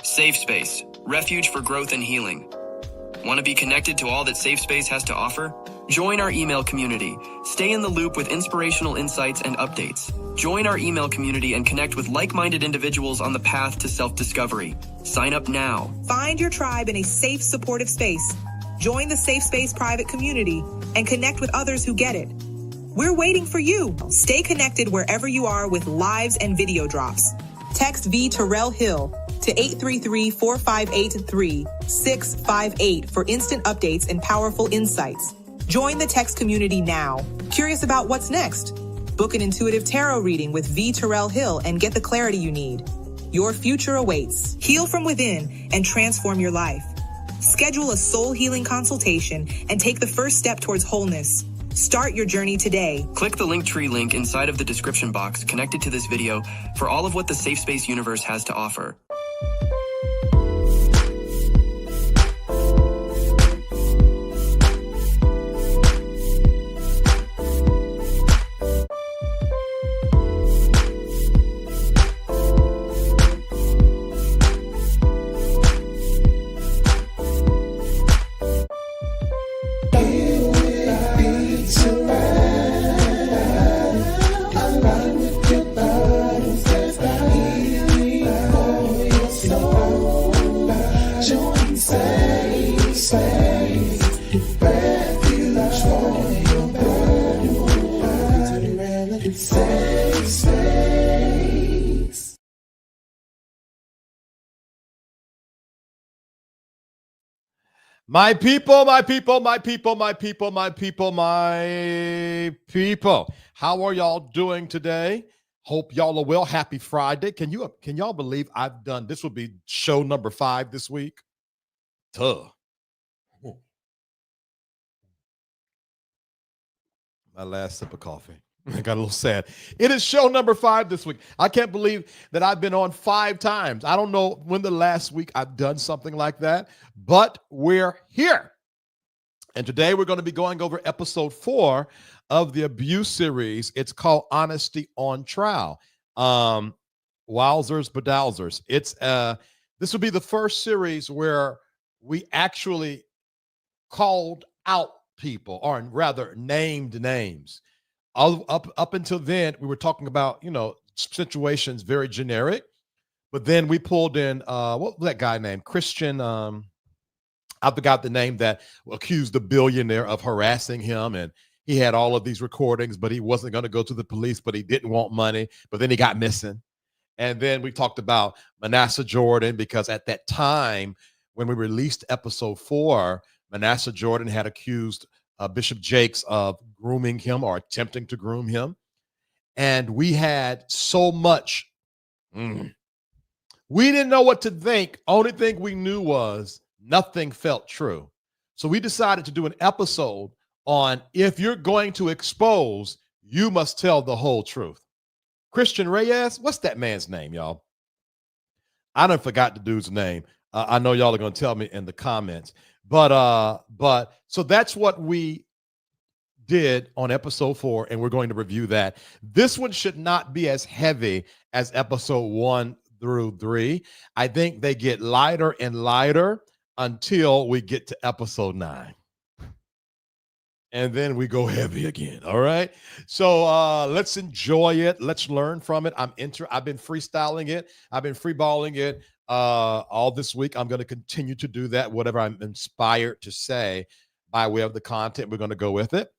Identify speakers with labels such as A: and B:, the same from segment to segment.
A: SafeSpace, refuge for growth and healing. Want to be connected to all that SafeSpace has to offer? Join our email community. Stay in the loop with inspirational insights and updates. Join our email community and connect with like-minded individuals on the path to self-discovery. Sign up now.
B: Find your tribe in a safe, supportive space. Join the SafeSpace private community and connect with others who get it. We're waiting for you. Stay connected wherever you are with lives and video drops. Text VTerrillHill to 833-458-3658 for instant updates and powerful insights. Join the text community now. Curious about what's next? Book an intuitive tarot reading with VTerrillHill and get the clarity you need. Your future awaits. Heal from within and transform your life. Schedule a soul healing consultation and take the first step towards wholeness. Start your journey today.
A: Click the Linktree link inside of the description box connected to this video for all of what the SafeSpace universe has to offer.
C: My people, my people, my people, my people, my people, my people. How are y'all doing today? Hope y'all are well. Happy Friday. Can y'all believe I've done this? Will be show number 5 this week. Tuh. My last sip of coffee. I got a little sad. It is show number 5 this week. I can't believe that I've been on 5 times. I don't know when the last week I've done something like that, but we're here. And today we're going to be going over episode 4 of the abuse series. It's called Honesty on Trial. Wowzers, bedowzers. It's this will be the first series where we actually called out people, or rather named names. Up until then, we were talking about, situations very generic, but then we pulled in, what was that guy named? Christian, I forgot the name, that accused the billionaire of harassing him, and he had all of these recordings, but he wasn't going to go to the police, but he didn't want money, but then he got missing. And then we talked about Manasseh Jordan, because at that time, when we released episode 4, Manasseh Jordan had accused Bishop Jakes of grooming him or attempting to groom him. And we had so much. We didn't know what to think. Only thing we knew was nothing felt true. So we decided to do an episode on, if you're going to expose, you must tell the whole truth. Christian Reyes, what's that man's name, y'all? I done forgot the dude's name. I know y'all are going to tell me in the comments. But so that's what we did on episode 4, and we're going to review that. This one should not be as heavy as episode 1 through 3. I think they get lighter and lighter until we get to episode 9. And then we go heavy again. All right. So let's enjoy it. Let's learn from it. I've been freestyling it. I've been freeballing it all this week. I'm going to continue to do that. Whatever I'm inspired to say by way of the content, we're going to go with it.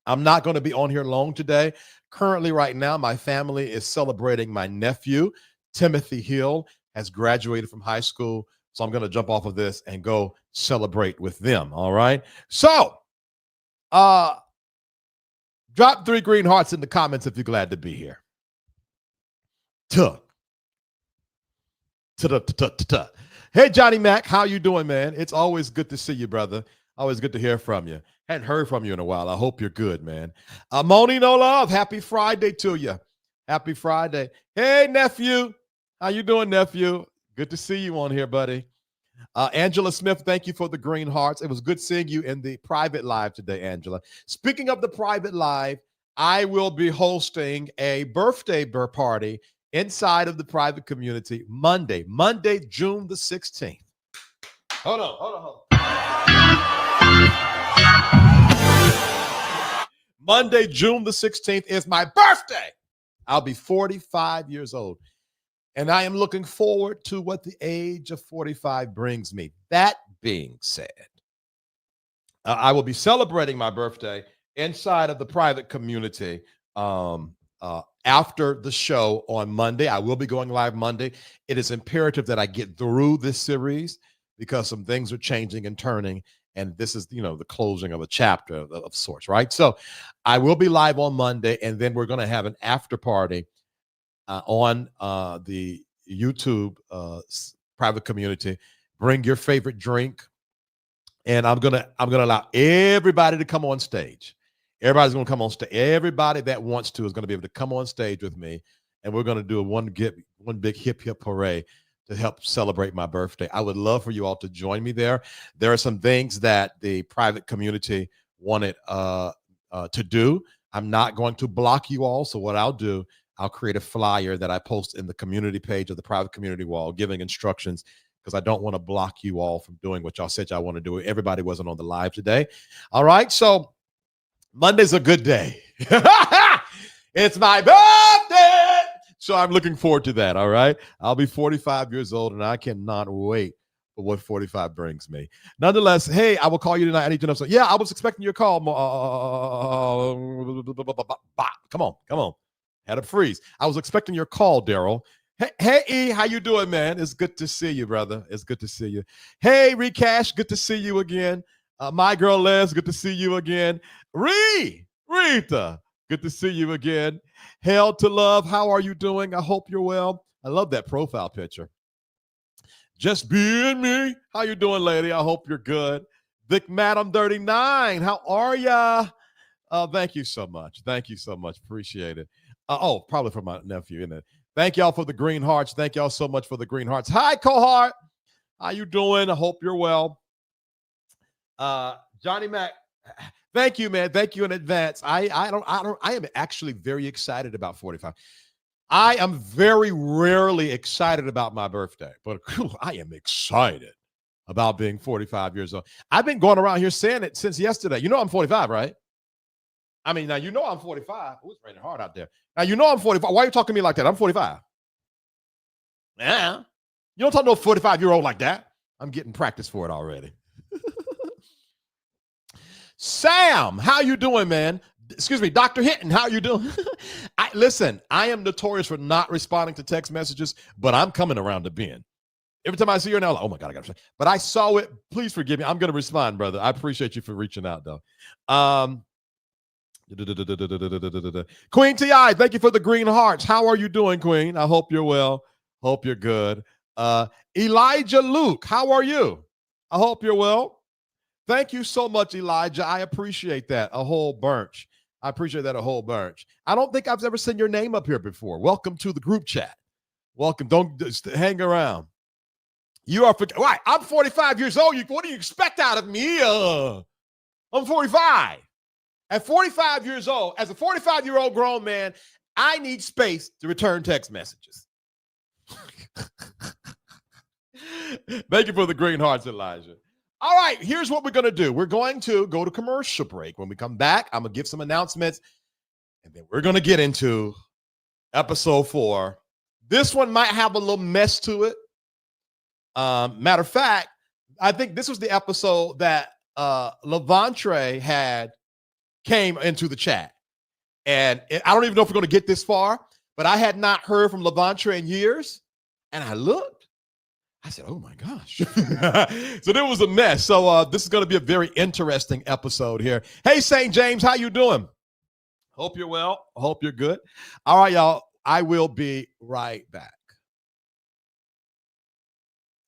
C: I'm not going to be on here long today. Currently, right now, my family is celebrating my nephew. Timothy Hill has graduated from high school. So I'm going to jump off of this and go celebrate with them. All right. So drop 3 green hearts in the comments if you're glad to be here. Hey, Johnny Mac, how you doing, man? It's always good to see you, brother. Always good to hear from you. Hadn't heard from you in a while. I hope you're good, man. Moni No Love, happy Friday to you. Happy Friday. Hey, nephew. How you doing, nephew? Good to see you on here, buddy. Angela Smith, thank you for the green hearts. It was good seeing you in the private live today, Angela. Speaking of the private live, I will be hosting a birthday party inside of the private community Monday, June the 16th. Hold on. Monday, June the 16th is my birthday. I'll be 45 years old. And I am looking forward to what the age of 45 brings me. That being said, I will be celebrating my birthday inside of the private community after the show on Monday. I will be going live Monday. It is imperative that I get through this series because some things are changing and turning. And this is, the closing of a chapter of sorts, right? So I will be live on Monday, and then we're going to have an after party on the YouTube private community. Bring your favorite drink, and I'm gonna allow everybody to come on stage. Everybody's gonna come on stage. Everybody that wants to is gonna be able to come on stage with me, and we're gonna do one big hip hooray to help celebrate my birthday. I would love for you all to join me there. There are some things that the private community wanted to do. I'm not going to block you all. So what I'll do, I'll create a flyer that I post in the community page of the private community wall, giving instructions, because I don't want to block you all from doing what y'all said y'all want to do. Everybody wasn't on the live today. All right. So Monday's a good day. It's my birthday. So I'm looking forward to that. All right. I'll be 45 years old, and I cannot wait for what 45 brings me. Nonetheless, hey, I will call you tonight. I need to know something. Yeah, I was expecting your call. Come on. Had a freeze. I was expecting your call, Daryl. Hey, E, how you doing, man? It's good to see you, brother. It's good to see you. Hey, Recash, good to see you again. My girl Les, good to see you again. Rita, good to see you again. Hell to Love, how are you doing? I hope you're well. I love that profile picture. Just being me. How you doing, lady? I hope you're good. Vic Madam 39, how are ya? Thank you so much. Appreciate it. Probably for my nephew, isn't it? Thank y'all for the green hearts. Thank y'all so much for the green hearts. Hi, Cohart. How you doing? I hope you're well. Johnny Mac, thank you, man. Thank you in advance. I am actually very excited about 45. I am very rarely excited about my birthday, but I am excited about being 45 years old. I've been going around here saying it since yesterday. You know I'm 45, right? I mean, now you know I'm 45. Oh, it's raining hard out there. Now you know I'm 45. Why are you talking to me like that? I'm 45. Yeah. You don't talk to no 45-year-old like that. I'm getting practice for it already. Sam, how you doing, man? Excuse me, Dr. Hinton, how you doing? Listen, I am notorious for not responding to text messages, but I'm coming around the bend. Every time I see her now, I'm like, oh my God, I got to. But I saw it. Please forgive me. I'm going to respond, brother. I appreciate you for reaching out, though. Queen T.I., thank you for the green hearts. How are you doing, Queen? I hope you're well. Hope you're good. Elijah Luke, how are you? I hope you're well. Thank you so much, Elijah. I appreciate that a whole bunch. I appreciate that a whole bunch. I don't think I've ever seen your name up here before. Welcome to the group chat. Welcome. Don't just hang around. You are why? I'm 45 years old. What do you expect out of me? I'm 45. At 45 years old, as a 45-year-old grown man, I need space to return text messages. Thank you for the green hearts, Elijah. All right, here's what we're going to do. We're going to go to commercial break. When we come back, I'm going to give some announcements, and then we're going to get into episode 4. This one might have a little mess to it. Matter of fact, I think this was the episode that Levantre came into the chat. And I don't even know if we're going to get this far, but I had not heard from Levantre in years. And I looked. I said, oh, my gosh. So there was a mess. So this is going to be a very interesting episode here. Hey, St. James, how you doing? Hope you're well. Hope you're good. All right, y'all. I will be right back.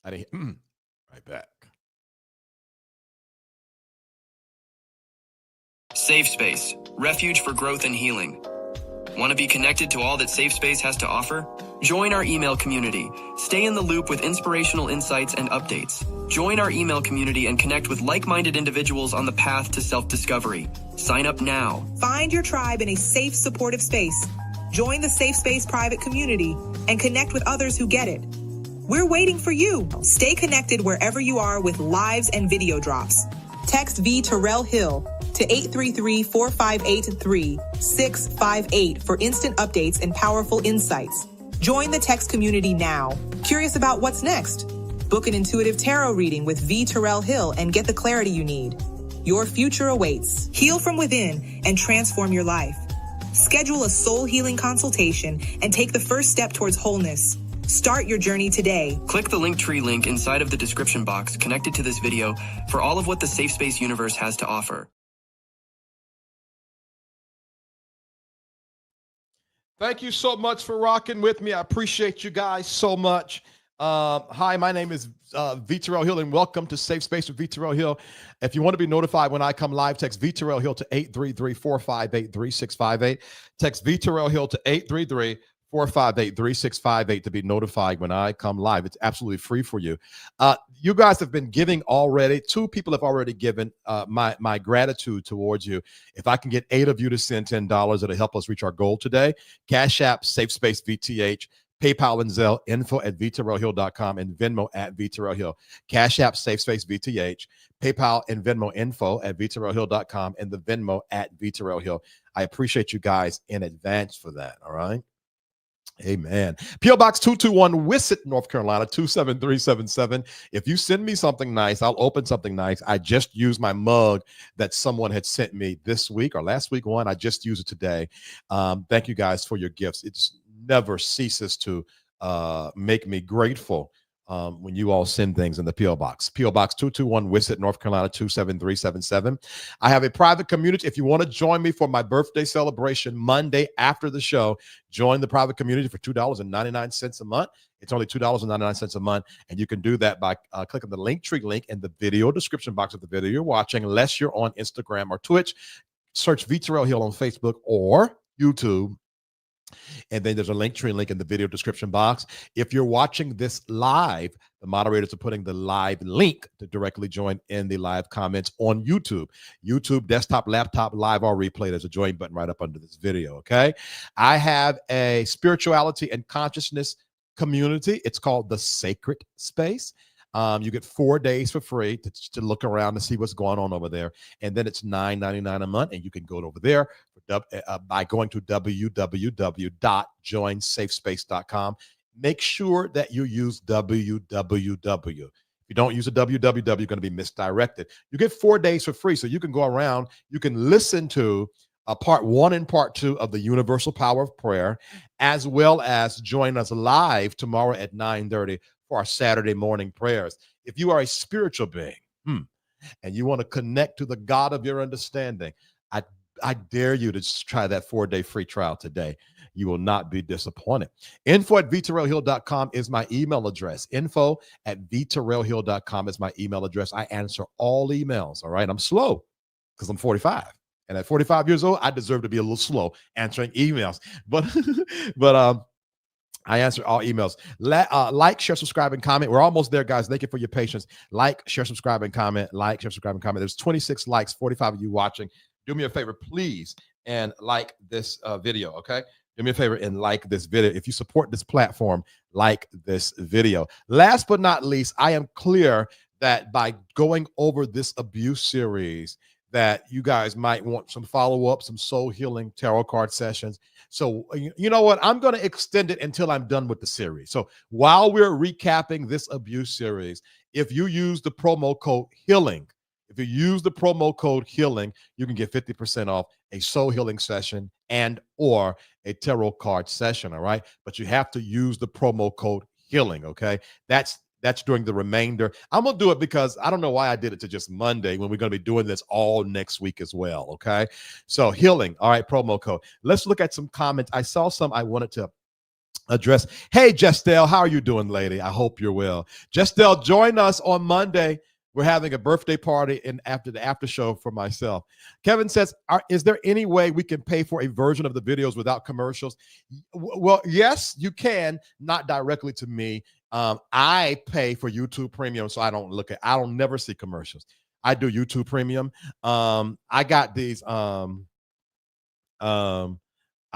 C: Right back.
A: SafeSpace, refuge for growth and healing. Want to be connected to all that SafeSpace has to offer? Join our email community. Stay in the loop with inspirational insights and updates. Join our email community and connect with like-minded individuals on the path to self-discovery. Sign up now.
B: Find your tribe in a safe, supportive space. Join the SafeSpace private community and connect with others who get it. We're waiting for you. Stay connected wherever you are with lives and video drops. Text VTerrillHill to 833-458-3658 for instant updates and powerful insights. Join the text community now. Curious about what's next? Book an intuitive tarot reading with VTerrillHill and get the clarity you need. Your future awaits. Heal from within and transform your life. Schedule a soul healing consultation and take the first step towards wholeness. Start your journey today.
A: Click the Linktree link inside of the description box connected to this video for all of what the SafeSpace universe has to offer.
C: Thank you so much for rocking with me. I appreciate you guys so much. Hi, my name is VTerrillHill, and welcome to Safe Space with VTerrillHill. If you want to be notified when I come live, text VTerrillHill to 833-458-3658. Text VTerrillHill to 833-458-3658 to be notified when I come live. It's absolutely free for you. You guys have been giving already. 2 people have already given my gratitude towards you. If I can get 8 of you to send $10, it'll help us reach our goal today. Cash App, SafeSpace VTH. PayPal and Zelle, info@VTerrillHill.com, and Venmo @VTerrillHill. Cash App, SafeSpace VTH. PayPal and Venmo, info@VTerrillHill.com, and the Venmo @VTerrillHill. I appreciate you guys in advance for that, all right? Amen. P.O. Box 221, Wisset, North Carolina, 27377. If you send me something nice, I'll open something nice. I just used my mug that someone had sent me this week or last week one. I just used it today. Thank you guys for your gifts. It's never ceases to make me grateful when you all send things in the P.O. Box. P.O. Box 221, Wisset, North Carolina, 27377. I have a private community. If you want to join me for my birthday celebration Monday after the show, join the private community for $2.99 a month. It's only $2.99 a month, and you can do that by clicking the Linktree link in the video description box of the video you're watching, unless you're on Instagram or Twitch. Search VTerrillHill on Facebook or YouTube. And then there's a Linktree link in the video description box. If you're watching this live, the moderators are putting the live link to directly join in the live comments on YouTube. YouTube, desktop, laptop, live or replay. There's a join button right up under this video, okay? I have a spirituality and consciousness community. It's called the Sacred Space. You get 4 days for free to look around and see what's going on over there. And then it's $9.99 a month, and you can go over there by going to www.joinsafespace.com. Make sure that you use www. If you don't use a www, you're going to be misdirected. You get 4 days for free, so you can go around. You can listen to part 1 and part 2 of the Universal Power of Prayer, as well as join us live tomorrow at 9:30 for our Saturday morning prayers. If you are a spiritual being and you want to connect to the God of your understanding, I dare you to try that 4-day free trial today. You will not be disappointed. Info@VTerrillHill.com is my email address. Info@VTerrillHill.com is my email address. I answer all emails, all right? I'm slow because I'm 45. And at 45 years old, I deserve to be a little slow answering emails. But I answer all emails. Like, share, subscribe, and comment. We're almost there, guys. Thank you for your patience. Like, share, subscribe, and comment. Like, share, subscribe, and comment. There's 26 likes, 45 of you watching. Do me a favor, please, and like this video, okay? Do me a favor and like this video. If you support this platform, like this video. Last but not least, I am clear that by going over this abuse series, that you guys might want some follow-up, some soul healing tarot card sessions. So you know what? I'm going to extend it until I'm done with the series. So while we're recapping this abuse series, if you use the promo code HEALING, you can get 50% off a soul healing session and or a tarot card session, all right? But you have to use the promo code HEALING, okay? That's during the remainder. I'm going to do it because I don't know why I did it to just Monday when we're going to be doing this all next week as well, okay? So healing, all right, promo code. Let's look at some comments. I saw some I wanted to address. Hey, Jestel, how are you doing, lady? I hope you're well. Jestel, join us on Monday. We're having a birthday party and after the after show for myself. Kevin says, is there any way we can pay for a version of the videos without commercials? Well, yes, you can, not directly to me. I pay for YouTube Premium, so I don't never see commercials. I do YouTube Premium. I got these.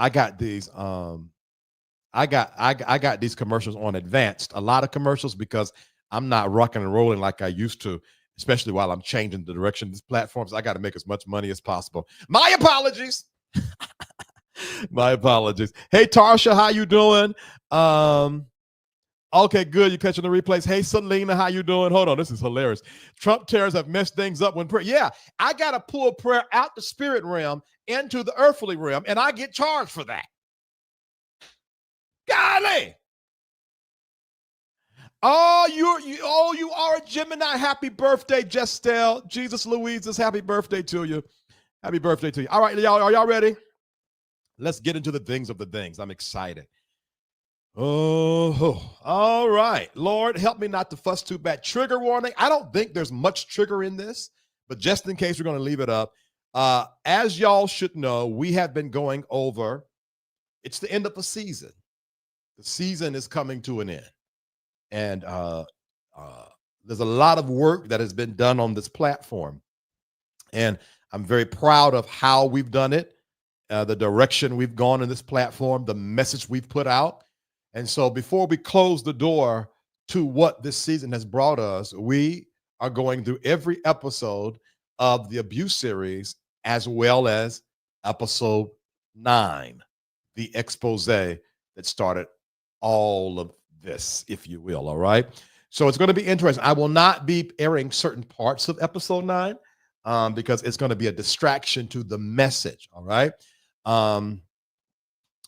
C: I I got these I got these commercials on advanced, a lot of commercials, because I'm not rocking and rolling like I used to, especially while I'm changing the direction of these platforms. I got to make as much money as possible. My apologies. My apologies. Hey, Tarsha, how you doing? Okay, good. You catching the replays. Hey, Selena, how you doing? Hold on, this is hilarious. Trump tariffs have messed things up when prayer. Yeah, I got to pull prayer out the spirit realm into the earthly realm, and I get charged for that. Golly. Oh, you are a Gemini. Happy birthday, Jestel. Jesus Louises, happy birthday to you. Happy birthday to you. All right, y'all, are y'all ready? Let's get into the things of the things. I'm excited. Oh, all right. Lord, help me not to fuss too bad. Trigger warning. I don't think there's much trigger in this, but just in case, we're going to leave it up. As y'all should know, we have been going over, it's the end of a season. The season is coming to an end. And there's a lot of work that has been done on this platform. And I'm very proud of how we've done it, the direction we've gone in this platform, the message we've put out. And so before we close the door to what this season has brought us, we are going through every episode of the abuse series, as well as episode 9, the expose that started all of this, if you will. All right. So it's going to be interesting. I will not be airing certain parts of episode 9 because it's going to be a distraction to the message. All right.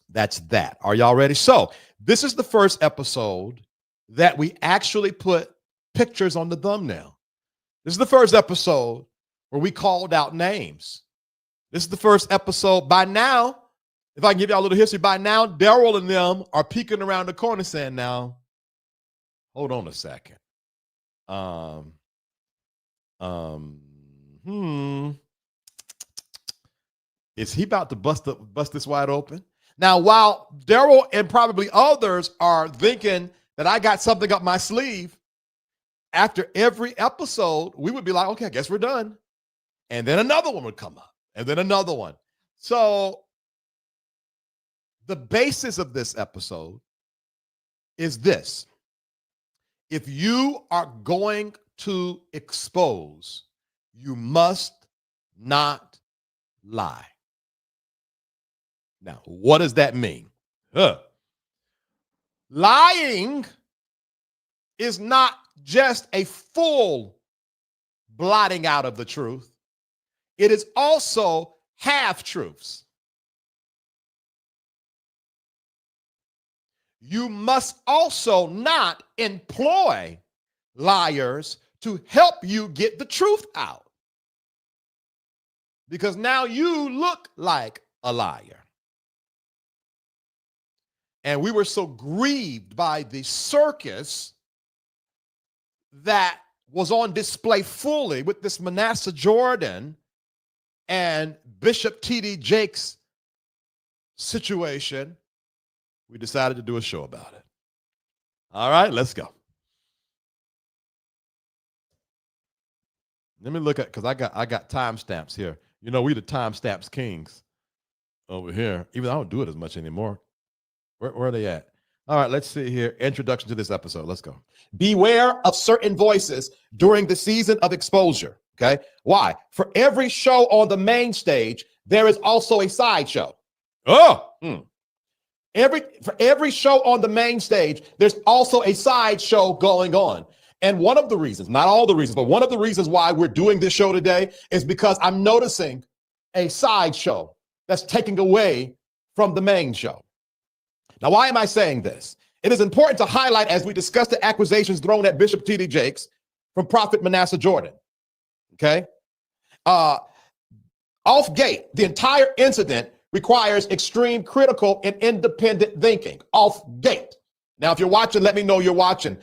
C: That's that. Are y'all ready? So this is the first episode that we actually put pictures on the thumbnail. This is the first episode where we called out names. This is the first episode. By now, if I can give y'all a little history, by now, Daryl and them are peeking around the corner saying, now, hold on a second. Is he about to bust this wide open? Now, while Daryl and probably others are thinking that I got something up my sleeve, after every episode, we would be like, okay, I guess we're done. And then another one would come up, and then another one. So the basis of this episode is this. If you are going to expose, you must not lie. Now, what does that mean? Lying is not just a full blotting out of the truth. It is also half-truths. You must also not employ liars to help you get the truth out, because now you look like a liar. And we were so grieved by the circus that was on display fully with this Manasseh Jordan and Bishop T.D. Jakes situation. We decided to do a show about it. All right, let's go. Let me look at, because I got timestamps here. You know, we the timestamps kings over here. Even I don't do it as much anymore. Where are they at? All right, let's see here. Introduction to this episode. Let's go. Beware of certain voices during the season of exposure. Okay. Why? For every show on the main stage, there is also a sideshow. For every show on the main stage, there's also a sideshow going on. And one of the reasons, not all the reasons, but one of the reasons why we're doing this show today is because I'm noticing a sideshow that's taking away from the main show. Now, why am I saying this? It is important to highlight as we discuss the accusations thrown at Bishop T.D. Jakes from Prophet Manasseh Jordan. Okay? Off gate, the entire incident requires extreme critical and independent thinking. Off gate. Now, if you're watching, let me know you're watching.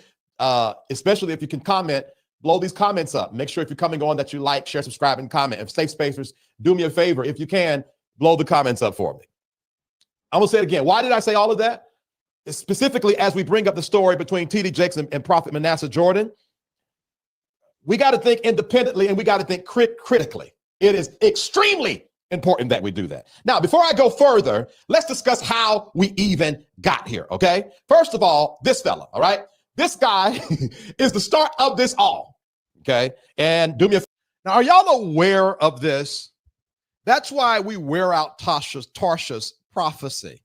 C: Especially if you can comment, blow these comments up. Make sure if you're coming on that you like, share, subscribe, and comment. If SafeSpacers, do me a favor. If you can, blow the comments up for me. I'm going to say it again. Why did I say all of that? It's specifically as we bring up the story between T.D. Jakes and Prophet Manasseh Jordan. We got to think independently and we got to think critically. It is extremely important that we do that. Now, before I go further, let's discuss how we even got here, okay? First of all, this fella, all right? This guy is the start of this all, okay? And do me a favor. Now, are y'all aware of this? That's why we wear out Tarsha's prophecy.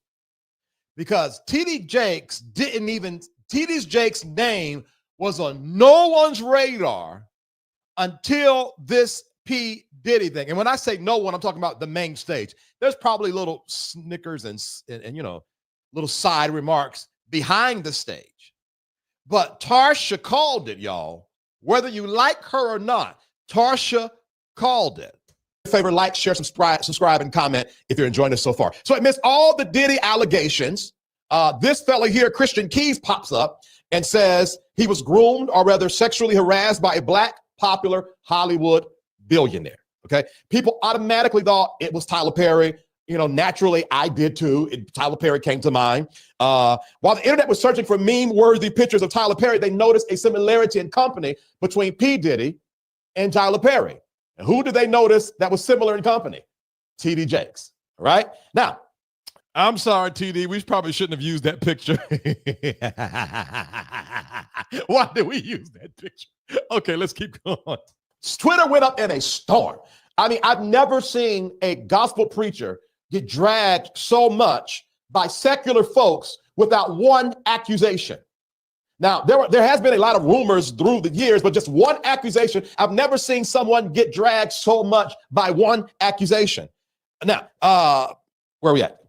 C: Because T.D. Jakes T.D. Jakes' name was on no one's radar until this P. Diddy thing. And when I say no one, I'm talking about the main stage. There's probably little snickers and little side remarks behind the stage. But Tarsha called it, y'all. Whether you like her or not, Tarsha called it. Favor, like, share, subscribe, and comment if you're enjoying this so far. So amidst all the Diddy allegations, this fella here, Christian Keys, pops up and says he was groomed, or rather sexually harassed, by a black popular Hollywood billionaire. Okay. People automatically thought it was Tyler Perry. Naturally, I did too. Tyler Perry came to mind. While the internet was searching for meme-worthy pictures of Tyler Perry, they noticed a similarity in company between P. Diddy and Tyler Perry. And who did they notice that was similar in company? T.D. Jakes. All right. Now, I'm sorry, TD. We probably shouldn't have used that picture. Why did we use that picture? Okay, let's keep going. Twitter went up in a storm. I mean, I've never seen a gospel preacher get dragged so much by secular folks without one accusation. Now, there has been a lot of rumors through the years, but just one accusation. I've never seen someone get dragged so much by one accusation. Now, where are we at?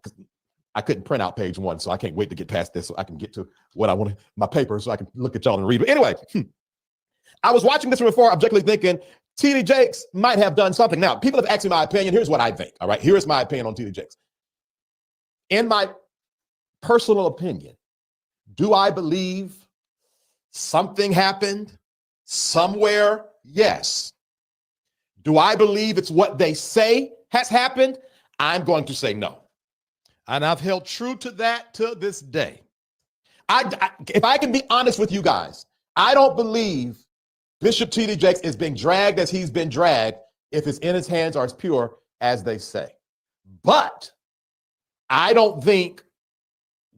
C: I couldn't print out page 1, so I can't wait to get past this so I can get to what I want, my paper, so I can look at y'all and read. But anyway, I was watching this from afar, objectively thinking T.D. Jakes might have done something. Now, people have asked me my opinion. Here's what I think. All right, here's my opinion on T.D. Jakes. In my personal opinion, do I believe something happened somewhere? Yes. Do I believe it's what they say has happened? I'm going to say no. And I've held true to that to this day. If I can be honest with you guys, I don't believe Bishop T.D. Jakes is being dragged as he's been dragged if his in his hands are as pure as they say. But I don't think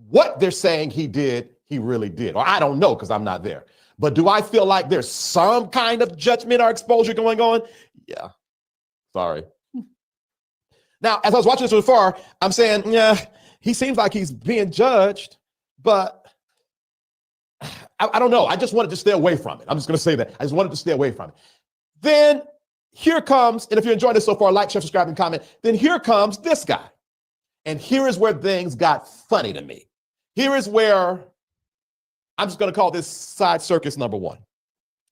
C: what they're saying he did, he really did. Or I don't know because I'm not there. But do I feel like there's some kind of judgment or exposure going on? Yeah. Sorry. Now, as I was watching this from afar, I'm saying, yeah, he seems like he's being judged, but I don't know. I just wanted to stay away from it. I'm just going to say that. I just wanted to stay away from it. Then here comes, and if you're enjoying this so far, like, share, subscribe, and comment. Then here comes this guy. And here is where things got funny to me. Here is where I'm just going to call this side circus number 1.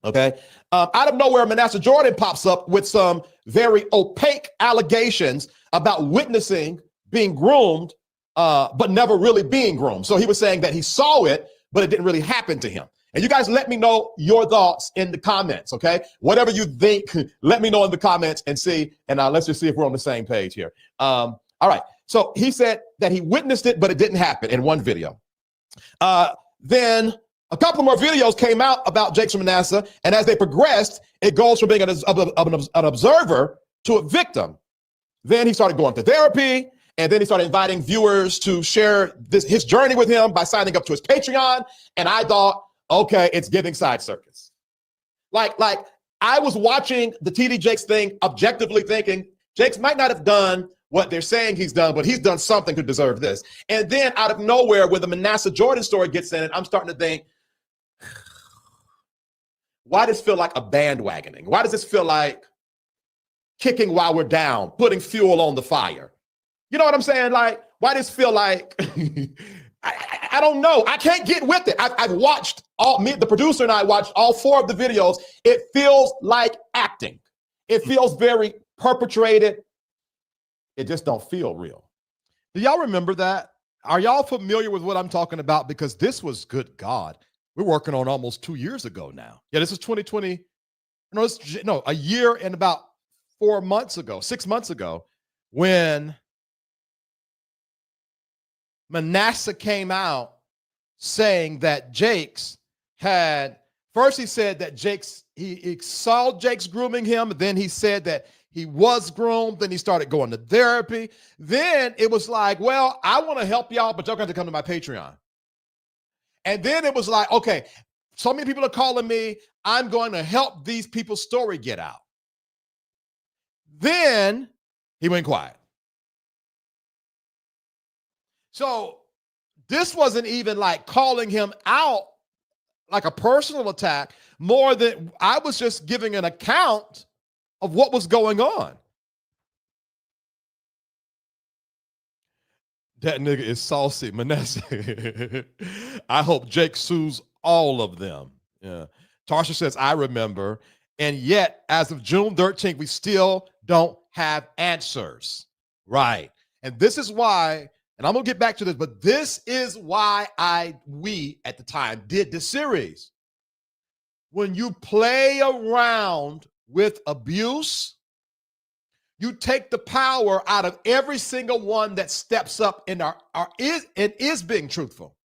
C: Okay. Out of nowhere, Manasseh Jordan pops up with some very opaque allegations about witnessing being groomed, but never really being groomed. So he was saying that he saw it, but it didn't really happen to him. And you guys let me know your thoughts in the comments, okay? Whatever you think, let me know in the comments and see, and let's just see if we're on the same page here. All right. So he said that he witnessed it, but it didn't happen in one video. Then a couple more videos came out about Jakes and Manasseh, and as they progressed, it goes from being an observer to a victim. Then he started going to therapy, and then he started inviting viewers to share his journey with him by signing up to his Patreon. And I thought, okay, it's giving side circus. Like I was watching the T.D. Jakes thing, objectively thinking Jakes might not have done what they're saying he's done, but he's done something to deserve this. And then out of nowhere, when the Manasseh Jordan story gets in it, I'm starting to think, why does this feel like a bandwagoning? Why does this feel like kicking while we're down, putting fuel on the fire? You know what I'm saying? Like, why does this feel like, I don't know. I can't get with it. I've watched the producer and I watched all 4 of the videos. It feels like acting. It feels very perpetrated. It just don't feel real. Do y'all remember that? Are y'all familiar with what I'm talking about? Because this was, good God, we're working on almost 2 years ago now. Yeah, this is 2020. No, a year and about 4 months ago, 6 months ago, when Manasseh came out saying that Jakes had, First, he said that he saw Jake's grooming him. Then he said that he was groomed. Then he started going to therapy. Then it was like, well, I want to help y'all, but y'all got to come to my Patreon. And then it was like, okay, so many people are calling me. I'm going to help these people's story get out. Then he went quiet. So this wasn't even like calling him out like a personal attack, more than I was just giving an account of what was going on. That nigga is saucy, Manasseh. I hope Jake sues all of them. Yeah. Tarsha says, I remember. And yet, as of June 13th, we still don't have answers. Right. And this is why, and I'm going to get back to this, but this is why we at the time did this series. When you play around with abuse, you take the power out of every single one that steps up and is being truthful.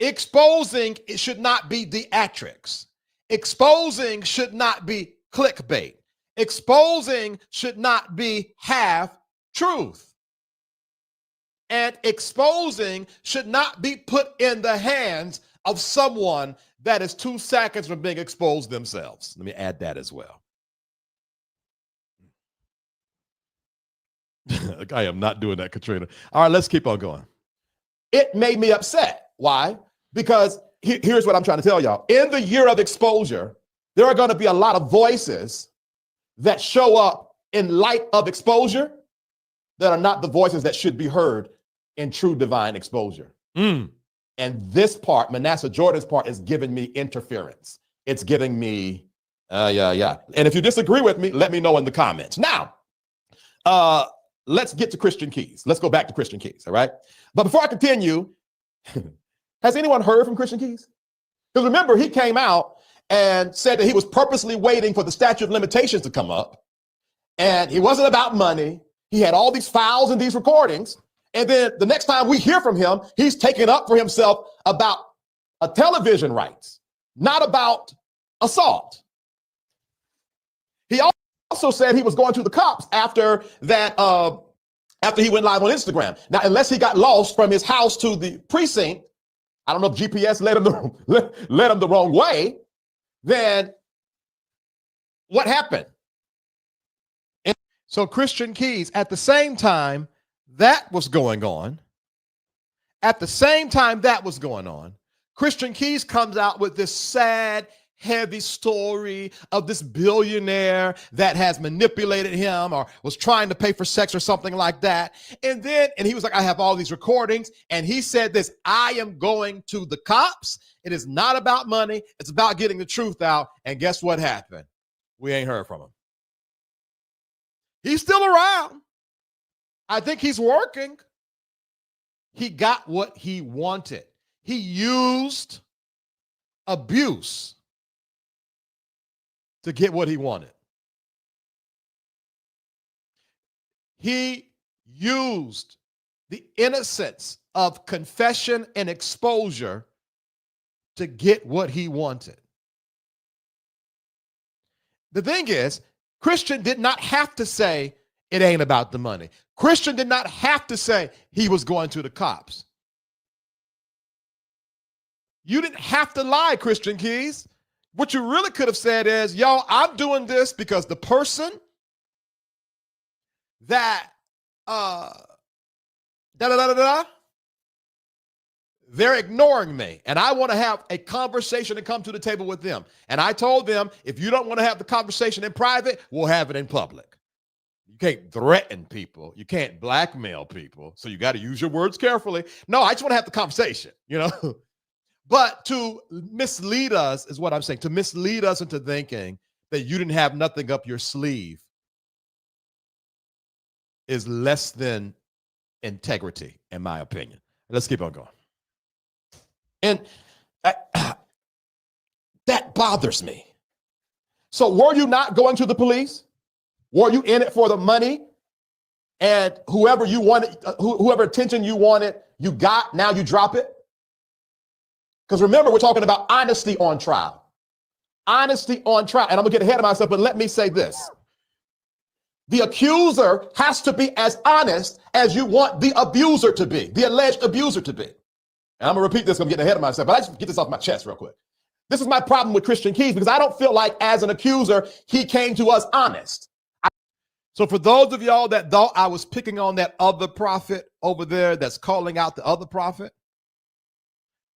C: Exposing, it should not be theatrics. Exposing should not be clickbait. Exposing should not be half truth. And exposing should not be put in the hands of someone that is 2 seconds from being exposed themselves. Let me add that as well. I am not doing that, Katrina. All right, let's keep on going. It made me upset. Why? Because here's what I'm trying to tell y'all. In the year of exposure, there are going to be a lot of voices that show up in light of exposure that are not the voices that should be heard in true divine exposure. And this part, Manasseh Jordan's part, is giving me interference. It's giving me, yeah. And if you disagree with me, let me know in the comments. Now, let's get to Christian Keys. Let's go back to Christian Keys, all right? But before I continue, has anyone heard from Christian Keys? Because remember, he came out and said that he was purposely waiting for the statute of limitations to come up. And it wasn't about money. He had all these files and these recordings. And then the next time we hear from him, he's taking up for himself about a television rights, not about assault. He also said he was going to the cops after that, after he went live on Instagram. Now, unless he got lost from his house to the precinct, I don't know if GPS led him the wrong way, then what happened? So Christian Keys, at the same time that was going on, Christian Keys comes out with this sad, heavy story of this billionaire that has manipulated him or was trying to pay for sex or something like that. And he was like, I have all these recordings. And he said this, I am going to the cops. It is not about money. It's about getting the truth out. And guess what happened? We ain't heard from him. He's still around. I think he's working. He got what he wanted. He used abuse to get what he wanted. He used the innocence of confession and exposure to get what he wanted. The thing is, Christian did not have to say it ain't about the money. Christian did not have to say he was going to the cops. You didn't have to lie, Christian Keys. What you really could have said is, yo, I'm doing this because the person that they're ignoring me, and I want to have a conversation and come to the table with them. And I told them, if you don't want to have the conversation in private, we'll have it in public. You can't threaten people. You can't blackmail people. So you got to use your words carefully. No, I just want to have the conversation, you know. But to mislead us is what I'm saying, to mislead us into thinking that you didn't have nothing up your sleeve is less than integrity, in my opinion. Let's keep on going. And that bothers me. So were you not going to the police? Were you in it for the money? And whoever you wanted, whoever attention you wanted, you got, now you drop it?
D: Because remember, we're talking about honesty on trial. Honesty on trial. And I'm going to get ahead of myself, but let me say this. The accuser has to be as honest as you want the abuser to be, the alleged abuser to be. And I'm going to repeat this, I'm getting ahead of myself, but I just get this off my chest real quick. This is my problem with Christian Keys, because I don't feel like as an accuser, he came to us honest.
C: So for those of y'all that thought I was picking on that other prophet over there that's calling out the other prophet,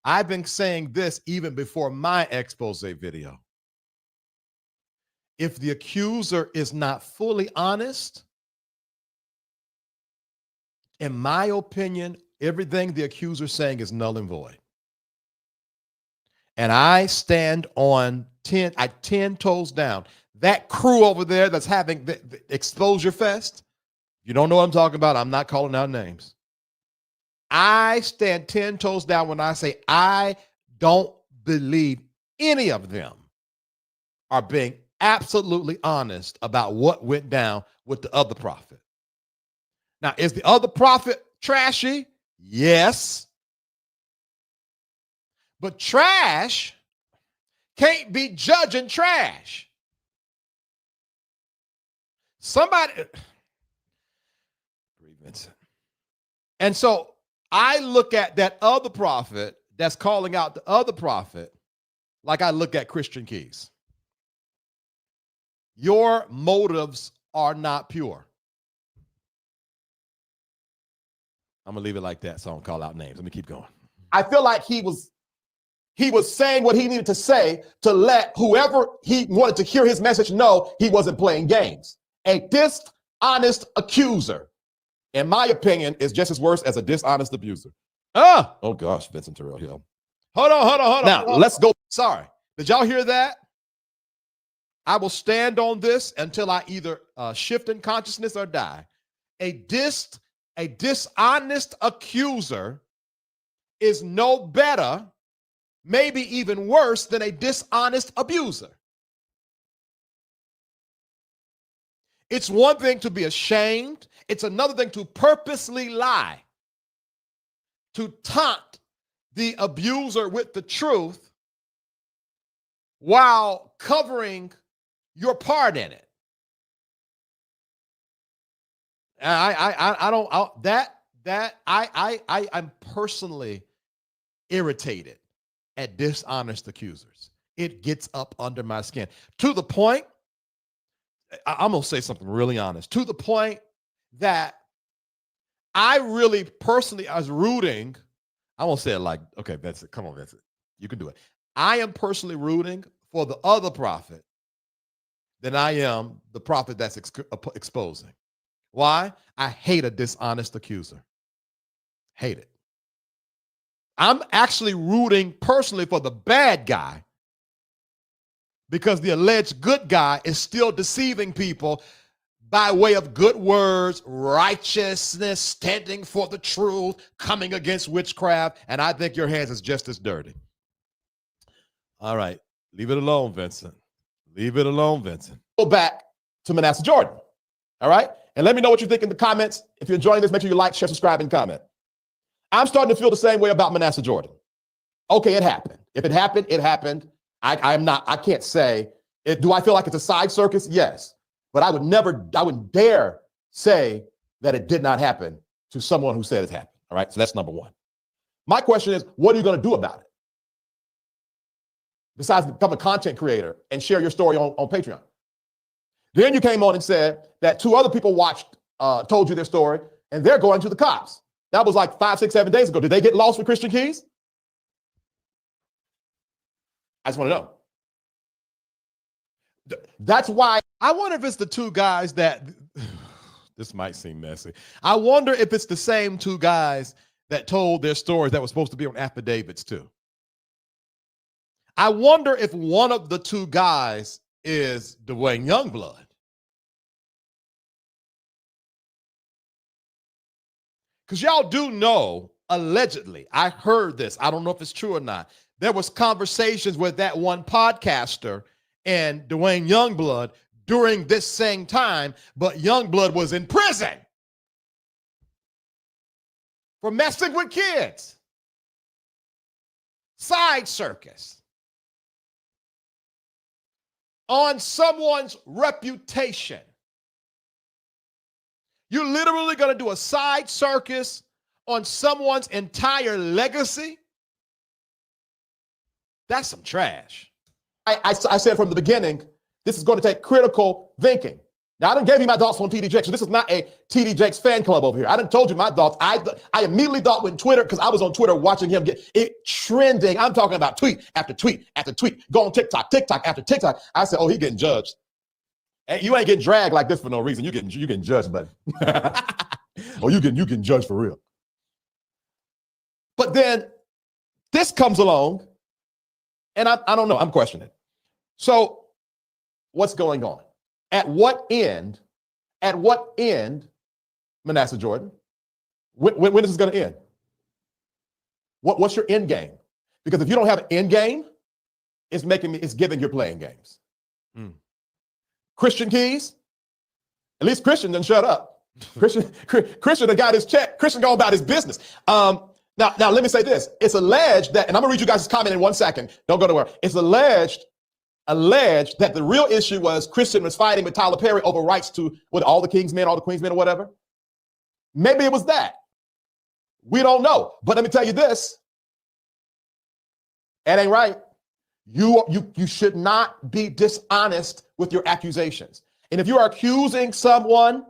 C: I've been saying this even before my expose video. If the accuser is not fully honest, in my opinion, everything the accuser is saying is null and void. And I stand on 10 toes down. That crew over there that's having the Exposure Fest, you don't know what I'm talking about, I'm not calling out names. I stand 10 toes down when I say I don't believe any of them are being absolutely honest about what went down with the other prophet. Now, is the other prophet trashy? Yes. But trash can't be judging trash. Somebody, Vincent. And so I look at that other prophet that's calling out the other prophet like I look at Christian Keys. Your motives are not pure. I'm going to leave it like that so I don't call out names. Let me keep going.
D: I feel like he was saying what he needed to say to let whoever he wanted to hear his message know he wasn't playing games. A dishonest accuser, in my opinion, is just as worse as a dishonest abuser. Oh gosh, VTerrillHill.
C: Hold on.
D: Now, let's go.
C: Sorry. Did y'all hear that? I will stand on this until I either shift in consciousness or die. A dishonest accuser is no better, maybe even worse than a dishonest abuser. It's one thing to be ashamed. It's another thing to purposely lie, to taunt the abuser with the truth while covering your part in it. I'm personally irritated at dishonest accusers. It gets up under my skin to the point, I'm going to say something really honest, to the point that I really personally, I was rooting, I won't say it like, okay, that's it. Come on, that's it. You can do it. I am personally rooting for the other prophet than I am the prophet that's exposing. Why? I hate a dishonest accuser. Hate it. I'm actually rooting personally for the bad guy because the alleged good guy is still deceiving people by way of good words, righteousness, standing for the truth, coming against witchcraft, and I think your hands is just as dirty. All right, leave it alone, Vincent. Leave it alone, Vincent.
D: Go back to Manasseh Jordan, all right? And let me know what you think in the comments. If you're enjoying this, make sure you like, share, subscribe, and comment. I'm starting to feel the same way about Manasseh Jordan. Okay, it happened. If it happened, it happened. I can't say, do I feel like it's a side circus? Yes. But I wouldn't dare say that it did not happen to someone who said it happened. All right, so that's number one. My question is, what are you going to do about it? Besides become a content creator and share your story on Patreon. Then you came on and said that 2 other people told you their story, and they're going to the cops. That was like 5, 6, 7 days ago. Did they get lost with Christian Keys? I just want to know. That's why
C: I wonder if it's the 2 guys that, this might seem messy. I wonder if it's the same 2 guys that told their stories that were supposed to be on affidavits too. I wonder if one of the 2 guys is Dwayne Youngblood. Because y'all do know, allegedly, I heard this, I don't know if it's true or not, there was conversations with that one podcaster and Dwayne Youngblood during this same time, but Youngblood was in prison for messing with kids. side circus on someone's reputation. You're literally going to do a side circus on someone's entire legacy? That's some trash.
D: I said from the beginning, this is going to take critical thinking. Now, I done gave you my thoughts on TD Jakes, so this is not a TD Jakes fan club over here. I done told you my thoughts. I immediately thought when Twitter, because I was on Twitter watching him get it trending. I'm talking about tweet after tweet after tweet. Go on TikTok after TikTok. I said, oh, he getting judged. Hey, you ain't getting dragged like this for no reason. You getting judged, buddy. Oh, you getting judged for real. But then this comes along, and I don't know. I'm questioning. So what's going on? At what end, Manasseh Jordan, when is this going to end? What's your end game? Because if you don't have an end game, it's giving you're playing games. Christian Keys, at least Christian done shut up. Christian done got his check. Christian going about his business. Now let me say this. It's alleged that, and I'm gonna read you guys' comment in 1 second. Don't go nowhere. It's alleged that the real issue was Christian was fighting with Tyler Perry over rights to all the King's men, all the Queen's men, or whatever. Maybe it was that. We don't know. But let me tell you this. That ain't right. You should not be dishonest with your accusations. And if you are accusing someone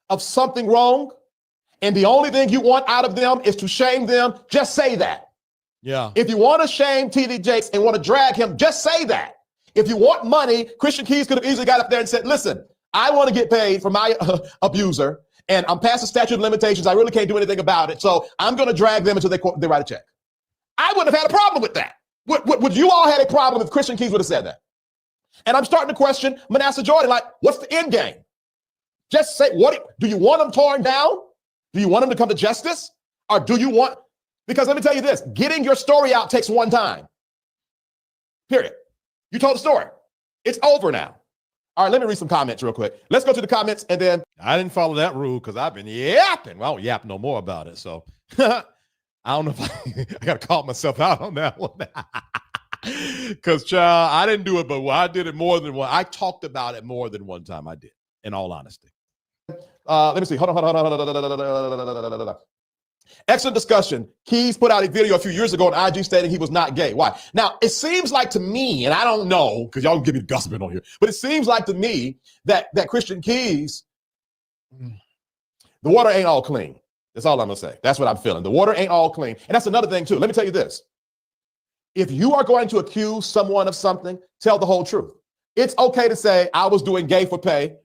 D: of something wrong, and the only thing you want out of them is to shame them, just say that.
C: Yeah.
D: If you want to shame TD Jakes and want to drag him, just say that. If you want money, Christian Keys could have easily got up there and said, listen, I want to get paid for my abuser, and I'm past the statute of limitations. I really can't do anything about it. So I'm going to drag them until they write a check. I wouldn't have had a problem with that. Would you all had a problem if Christian Keys would have said that? And I'm starting to question Manasseh Jordan, like, what's the end game? Just say, do you want them torn down? Do you want them to come to justice? Or do you want, because let me tell you this, getting your story out takes one time. Period. You told the story. It's over now. All right, let me read some comments real quick. Let's go to the comments and then.
C: I didn't follow that rule because I've been yapping. Well, I don't yap no more about it. So I don't know if I got to call myself out on that one. Because, child, I didn't do it, but I did it more than one. I talked about it more than one time. I did, in all honesty.
D: Let me see. Hold on. Excellent discussion. Keys put out a video a few years ago on IG stating he was not gay. Why? Now, it seems like to me, and I don't know, because y'all can give me the gossiping on here, but it seems like to me that Christian Keys, the water ain't all clean. That's all I'm going to say. That's what I'm feeling. The water ain't all clean. And that's another thing, too. Let me tell you this. If you are going to accuse someone of something, tell the whole truth. It's okay to say, I was doing gay for pay,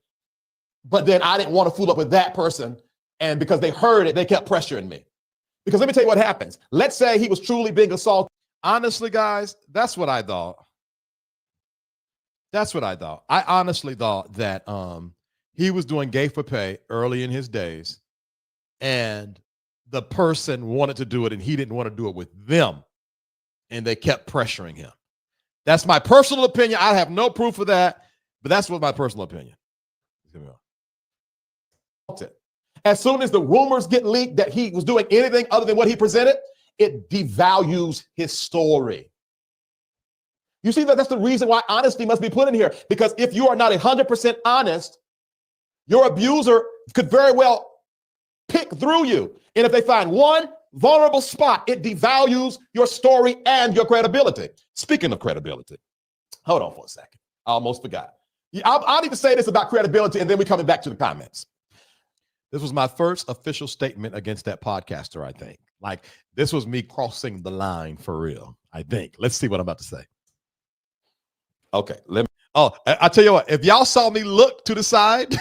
D: but then I didn't want to fool up with that person. And because they heard it, they kept pressuring me. Because let me tell you what happens. Let's say he was truly being assaulted.
C: Honestly, guys, that's what I thought. I honestly thought that he was doing gay for pay early in his days, and the person wanted to do it, and he didn't want to do it with them, and they kept pressuring him. That's my personal opinion. I have no proof of that, but that's what my personal opinion.
D: As soon as the rumors get leaked that he was doing anything other than what he presented, it devalues his story. You see, that's the reason why honesty must be put in here. Because if you are not 100% honest, your abuser could very well pick through you. And if they find one vulnerable spot, it devalues your story and your credibility. Speaking of credibility, hold on for a second. I almost forgot. I'll need to say this about credibility, and then we're coming back to the comments.
C: This was my first official statement against that podcaster, I think. Like, this was me crossing the line for real, I think. Let's see what I'm about to say.
D: Okay.
C: I tell you what, if y'all saw me look to the side,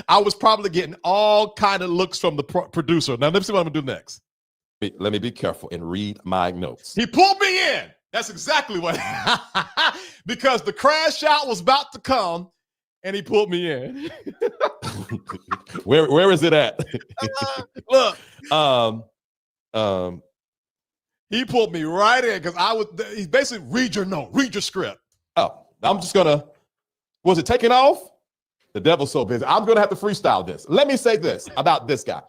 C: I was probably getting all kind of looks from the producer. Now, let's see what I'm going to do next.
D: Let me be careful and read my notes.
C: He pulled me in. That's exactly what because the crash out was about to come, and he pulled me in.
D: Where is it at?
C: Look, he pulled me right in because he basically read your script.
D: Oh, I'm just gonna, was it taking off? The devil's so busy. I'm gonna have to freestyle this. Let me say this about this guy.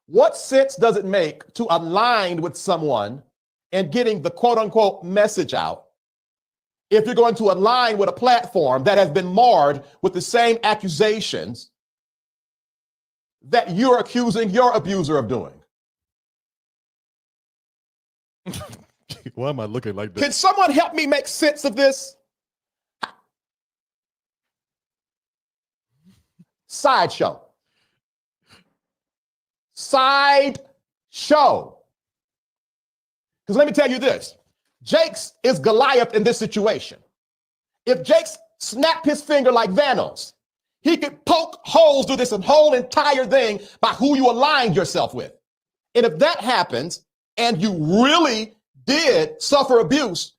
D: What sense does it make to align with someone and getting the quote unquote message out if you're going to align with a platform that has been marred with the same accusations that you're accusing your abuser of doing?
C: Why am I looking like this?
D: Can someone help me make sense of this? Sideshow. Sideshow. Because let me tell you this, Jakes is Goliath in this situation. If Jakes snapped his finger like Thanos, he could poke holes through this whole entire thing by who you aligned yourself with. And if that happens, and you really did suffer abuse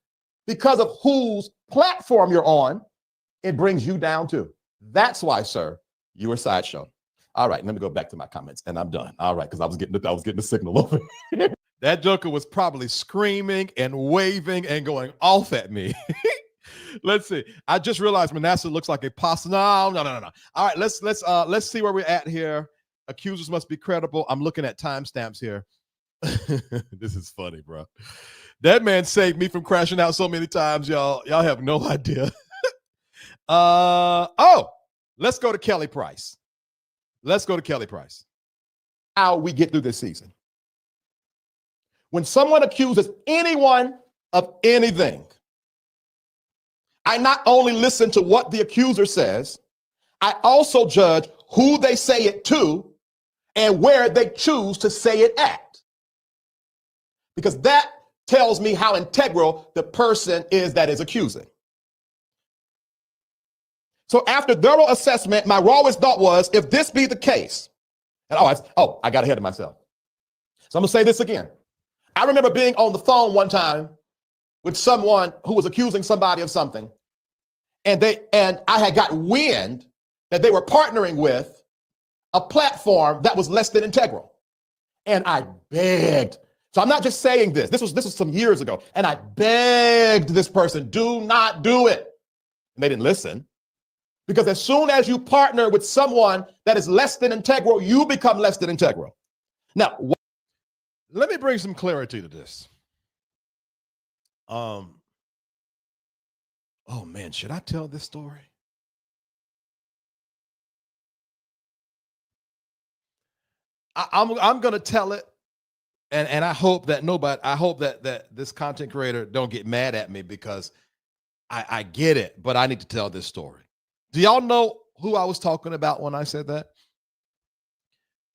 D: because of whose platform you're on, it brings you down too. That's why, sir, you were sideshow. All right, let me go back to my comments, and I'm done. All right, because I was getting the signal over.
C: That joker was probably screaming and waving and going off at me. Let's see. I just realized Manasseh looks like a possum. No. All right, let's see where we're at here. Accusers must be credible. I'm looking at timestamps here. This is funny, bro. That man saved me from crashing out so many times, y'all. Y'all have no idea. Let's go to Kelly Price.
D: How we get through this season. When someone accuses anyone of anything, I not only listen to what the accuser says, I also judge who they say it to and where they choose to say it at. Because that tells me how integral the person is that is accusing. So after thorough assessment, my rawest thought was, if this be the case, and I got ahead of myself. So I'm gonna say this again. I remember being on the phone one time with someone who was accusing somebody of something, and I had got wind that they were partnering with a platform that was less than integral. And I begged. So I'm not just saying this. This was some years ago. And I begged this person, do not do it. And they didn't listen. Because as soon as you partner with someone that is less than integral, you become less than integral. Now,
C: let me bring some clarity to this. Oh man, should I tell this story? I'm gonna tell it, and I hope that that this content creator don't get mad at me, because I get it, but I need to tell this story. Do y'all know who I was talking about when I said that?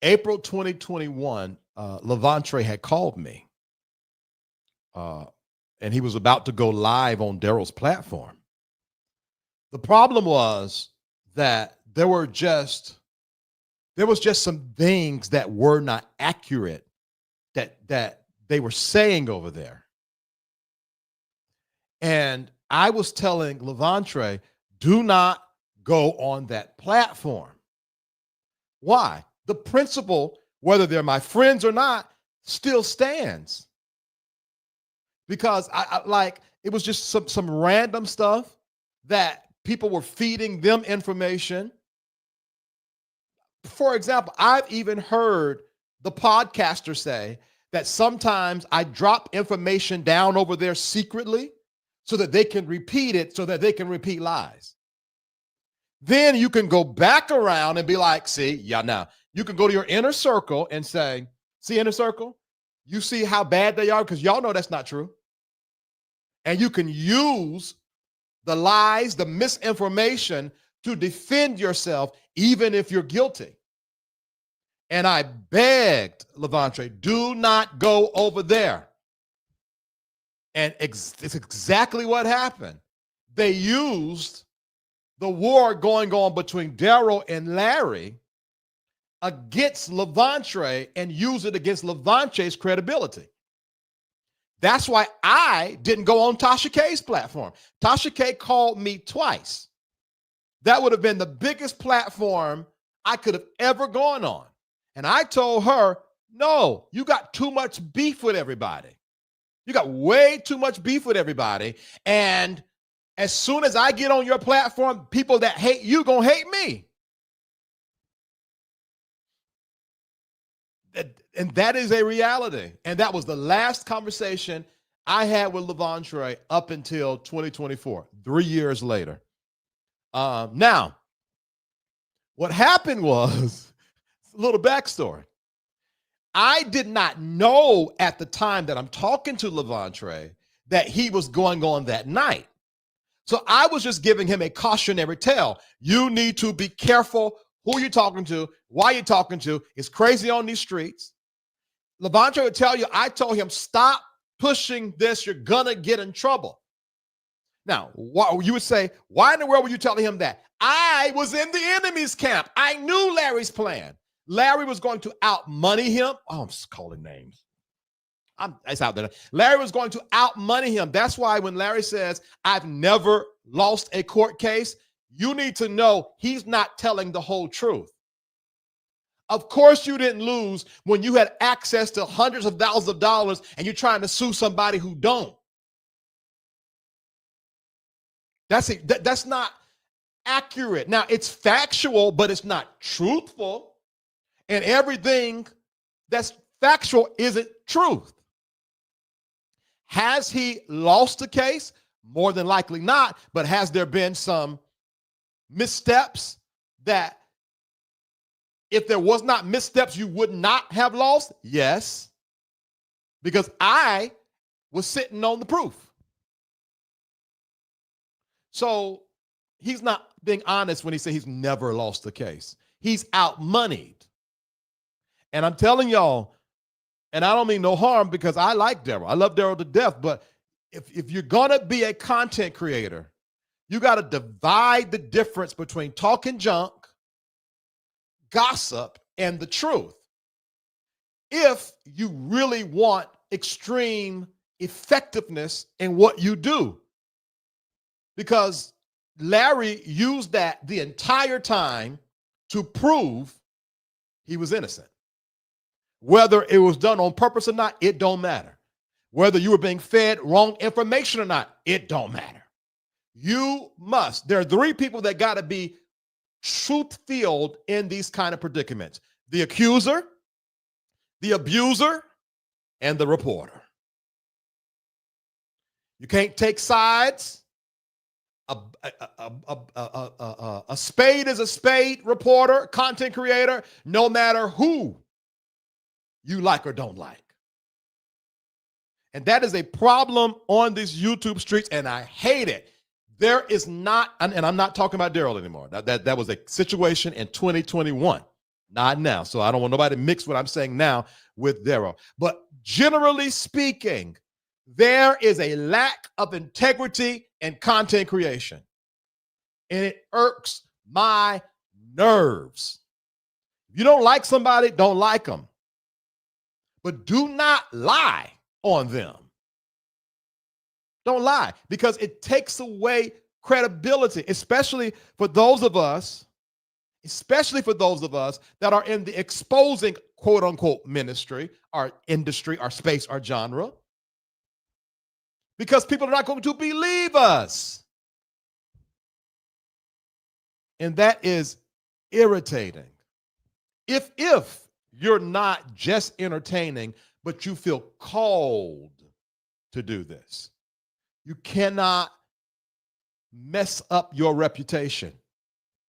C: April 2021, Levantre had called me, and he was about to go live on Daryl's platform. The problem was that there was just some things that were not accurate that they were saying over there. And I was telling Levantre, do not go on that platform. Why? The principle, whether they're my friends or not, still stands. Because it was just some random stuff that people were feeding them information. For example, I've even heard the podcaster say that sometimes I drop information down over there secretly so that they can repeat it, so that they can repeat lies. Then you can go back around and be like, see, now you can go to your inner circle and say, see, inner circle, you see how bad they are? Because y'all know that's not true. And you can use the lies, the misinformation to defend yourself, even if you're guilty. And I begged Levantre, do not go over there. And it's exactly what happened. They used the war going on between Daryl and Larry against Levantre and use it against Levantre's credibility. That's why I didn't go on Tasha K's platform. Tasha K called me twice. That would have been the biggest platform I could have ever gone on. And I told her, no, you got too much beef with everybody. You got way too much beef with everybody. And as soon as I get on your platform, people that hate you gonna hate me. And that is a reality. And that was the last conversation I had with Levontre up until 2024, 3 years later. Now, what happened was a little backstory. I did not know at the time that I'm talking to Levontre that he was going on that night. So I was just giving him a cautionary tale. You need to be careful who you're talking to, why you're talking to. It's crazy on these streets. Levontre would tell you, I told him, stop pushing this. You're going to get in trouble. Now, you would say, why in the world were you telling him that? I was in the enemy's camp. I knew Larry's plan. Larry was going to outmoney him. Oh, I'm just calling names. It's out there. Larry was going to outmoney him. That's why when Larry says, I've never lost a court case, you need to know he's not telling the whole truth. Of course you didn't lose when you had access to hundreds of thousands of dollars and you're trying to sue somebody who don't. That's not accurate. Now, it's factual, but it's not truthful. And everything that's factual isn't truth. Has he lost the case? More than likely not. But has there been some missteps that if there was not missteps, you would not have lost? Yes. Because I was sitting on the proof. So he's not being honest when he says he's never lost the case. He's outmoneyed. And I'm telling y'all, and I don't mean no harm because I like Daryl. I love Daryl to death. But if you're going to be a content creator, you got to divide the difference between talking junk, gossip, and the truth. If you really want extreme effectiveness in what you do. Because Larry used that the entire time to prove he was innocent. Whether it was done on purpose or not, it don't matter. Whether you were being fed wrong information or not, it don't matter. You must. There are three people that got to be truth-filled in these kind of predicaments: the accuser, the abuser, and the reporter. You can't take sides. A spade is a spade, reporter, content creator, no matter who you like or don't like. And that is a problem on these YouTube streets, and I hate it. There is not, and I'm not talking about Daryl anymore. That was a situation in 2021, not now. So I don't want nobody to mix what I'm saying now with Daryl. But generally speaking, there is a lack of integrity in content creation. And it irks my nerves. If you don't like somebody, don't like them. But do not lie on them. Don't lie, because it takes away credibility, especially for those of us that are in the exposing quote unquote ministry, our industry, our space, our genre. Because people are not going to believe us. And that is irritating. If you're not just entertaining, but you feel called to do this, you cannot mess up your reputation.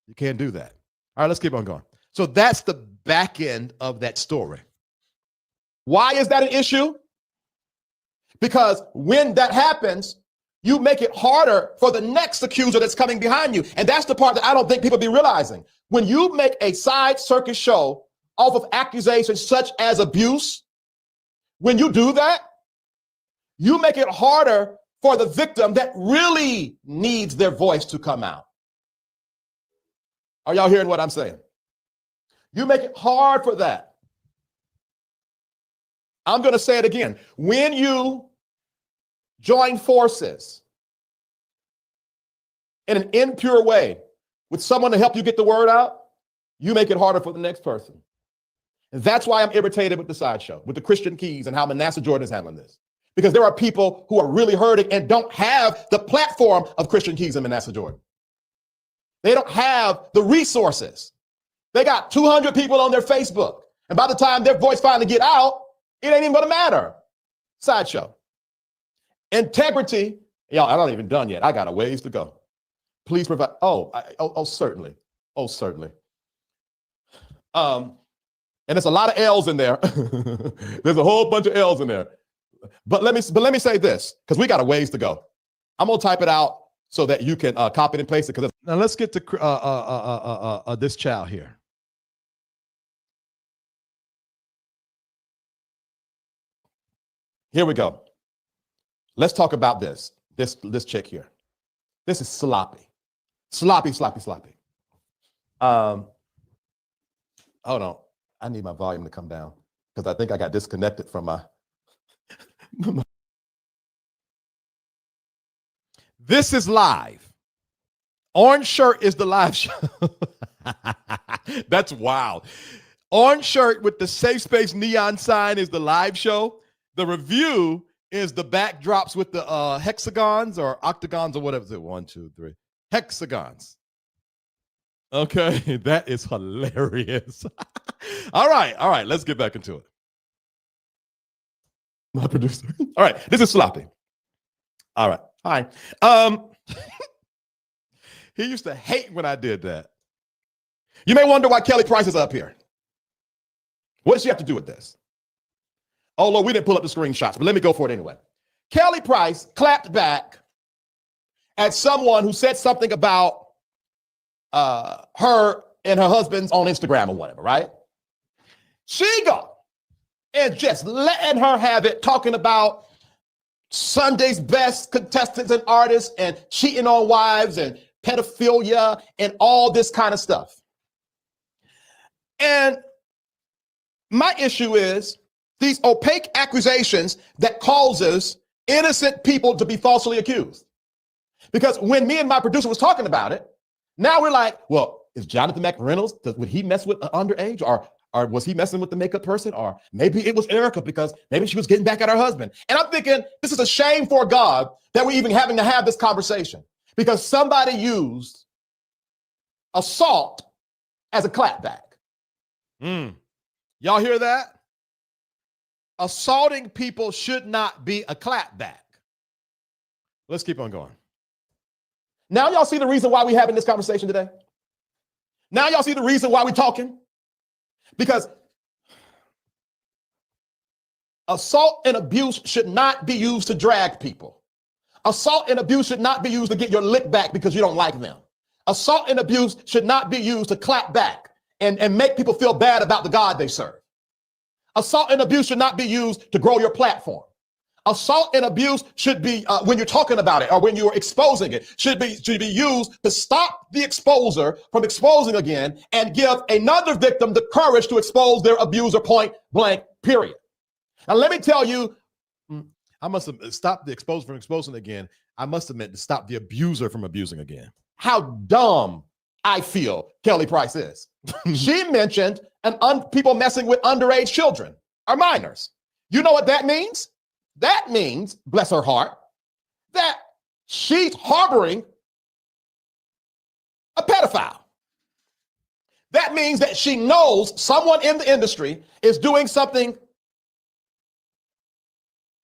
C: You can't do that. All right, let's keep on going. So that's the back end of that story. Why is that an issue? Because when that happens, you make it harder for the next accuser that's coming behind you. And that's the part that I don't think people be realizing. When you make a side circus show off of accusations such as abuse, when you do that, you make it harder for the victim that really needs their voice to come out. Are y'all hearing what I'm saying? You make it hard for that. I'm going to say it again. When you join forces in an impure way with someone to help you get the word out, you make it harder for the next person. And that's why I'm irritated with the sideshow, with the Christian Keys and how Manasseh Jordan is handling this. Because there are people who are really hurting and don't have the platform of Christian Keys and Manasseh Jordan. They don't have the resources. They got 200 people on their Facebook.
D: And by the time their voice finally get out, it ain't even going to matter. Sideshow. Integrity. Y'all, I'm not even done yet. I got a ways to go. Please provide. Certainly. Oh, certainly. And there's a lot of L's in there. There's a whole bunch of L's in there. But let me say this, because we got a ways to go. I'm gonna type it out so that you can copy it and paste it. Because
C: now let's get to this child here.
D: Here we go. Let's talk about this chick here. This is sloppy. Sloppy. Hold on. I need my volume to come down because I think I got disconnected from my.
C: This is live. Orange shirt is the live show. That's wild. Orange shirt with the SafeSpace neon sign is the live show. The review is the backdrops with the hexagons or octagons or whatever. Is it 1, 2, 3 hexagons? Okay, that is hilarious. All right, let's get back into it.
D: My producer. All right, this is sloppy. All right, hi.
C: He used to hate when I did that.
D: You may wonder why Kelly Price is up here. What does she have to do with this? Oh, Lord, we didn't pull up the screenshots, but let me go for it anyway. Kelly Price clapped back at someone who said something about her and her husband's on Instagram or whatever, right? She go and just letting her have it, talking about Sunday's best contestants and artists and cheating on wives and pedophilia and all this kind of stuff. And my issue is these opaque accusations that causes innocent people to be falsely accused. Because when me and my producer was talking about it, now we're like, well, is Jonathan McReynolds, would he mess with an underage? Or was he messing with the makeup person? Or maybe it was Erica because maybe she was getting back at her husband. And I'm thinking, this is a shame for God that we're even having to have this conversation because somebody used assault as a clapback.
C: Y'all hear that? Assaulting people should not be a clapback. Let's keep on going.
D: Now y'all see the reason why we're having this conversation today? Now y'all see the reason why we're talking? Because assault and abuse should not be used to drag people. Assault and abuse should not be used to get your lick back because you don't like them. Assault and abuse should not be used to clap back and make people feel bad about the God they serve. Assault and abuse should not be used to grow your platform. Assault and abuse should be, when you're talking about it or when you're exposing it, should be used to stop the exposer from exposing again and give another victim the courage to expose their abuser point blank, period. Now, let me tell you,
C: I must have stopped the exposer from exposing again. I must have meant to stop the abuser from abusing again.
D: How dumb I feel Kelly Price is. She mentioned people messing with underage children or minors. You know what that means? That means, bless her heart, that she's harboring a pedophile. That means that she knows someone in the industry is doing something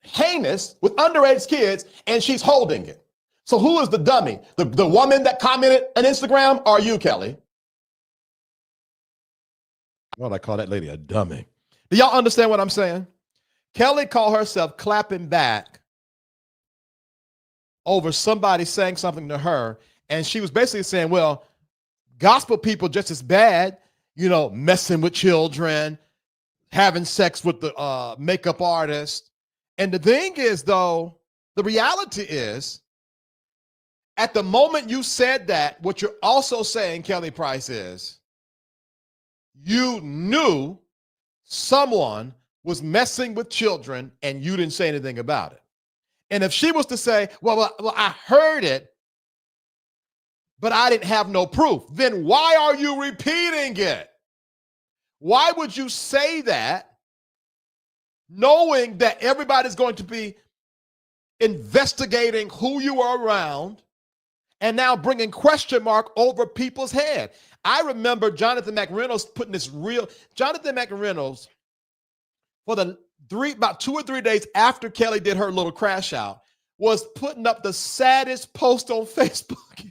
D: heinous with underage kids and she's holding it. So who is the dummy? The woman that commented on Instagram or you, Kelly?
C: Well, I call that lady a dummy. Do y'all understand what I'm saying? Kelly called herself clapping back over somebody saying something to her. And she was basically saying, well, gospel people just as bad, messing with children, having sex with the makeup artist. And the thing is, though, the reality is, at the moment you said that, what you're also saying, Kelly Price, is you knew someone was messing with children and you didn't say anything about it. And if she was to say, well, I heard it, but I didn't have no proof, then why are you repeating it? Why would you say that knowing that everybody's going to be investigating who you are around and now bringing question mark over people's head. I remember Jonathan McReynolds putting Jonathan McReynolds, for about 2 or 3 days after Kelly did her little crash out, was putting up the saddest post on Facebook.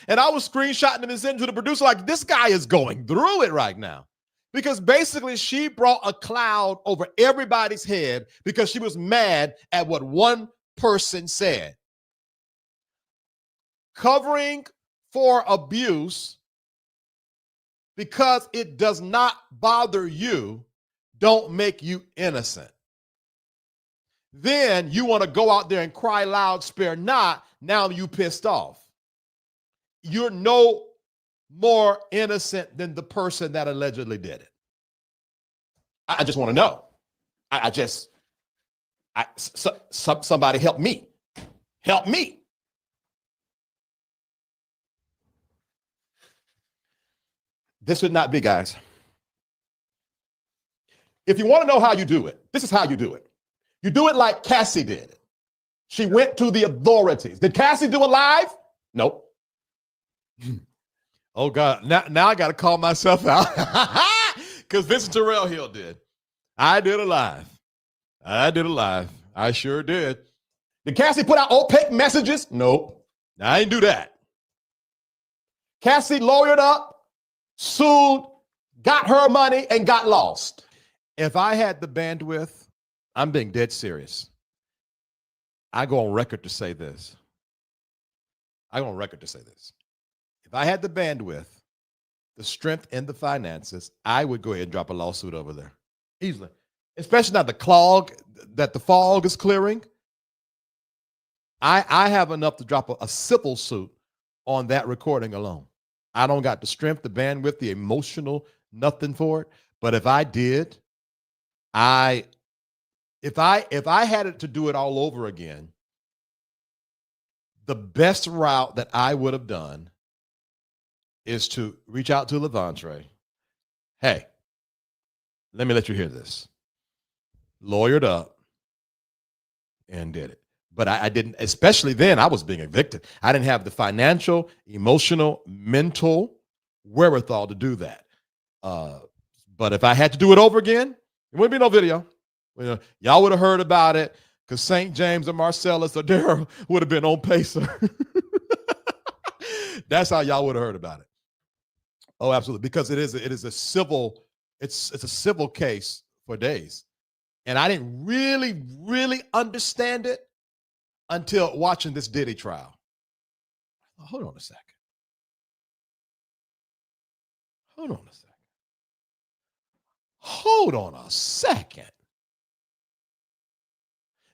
C: And I was screenshotting him and sending to the producer like, this guy is going through it right now. Because basically she brought a cloud over everybody's head because she was mad at what one person said. Covering for abuse because it does not bother you don't make you innocent. Then you want to go out there and cry loud, spare not. Now you pissed off. You're no more innocent than the person that allegedly did it. I just want to know. Somebody help me. Help me. This should not be, guys. If you want to know how you do it, this is how you do it. You do it like Cassie did. She went to the authorities. Did Cassie do it live? Nope. Oh, God. Now I got to call myself out because VTerrillHill did. I did it live. I sure did. Did Cassie put out opaque messages? Nope. I didn't do that. Cassie lawyered up, sued, got her money, and got lost. If I had the bandwidth, I'm being dead serious. I go on record to say this. If I had the bandwidth, the strength, and the finances, I would go ahead and drop a lawsuit over there easily. Especially now the fog is clearing. I have enough to drop a civil suit on that recording alone. I don't got the strength, the bandwidth, the emotional, nothing for it. But if I did, if I had it to do it all over again, the best route that I would have done is to reach out to Levante. Hey, let me let you hear this. Lawyered up and did it. But I didn't, especially then, I was being evicted. I didn't have the financial, emotional, mental wherewithal to do that. But if I had to do it over again, it wouldn't be no video. Y'all would have heard about it because St. James or Marcellus or Darrell would have been on Pacer. That's how y'all would have heard about it. Oh, absolutely. Because it is a civil, it's a civil case for days. And I didn't really understand it until watching this Diddy trial. Hold on a second.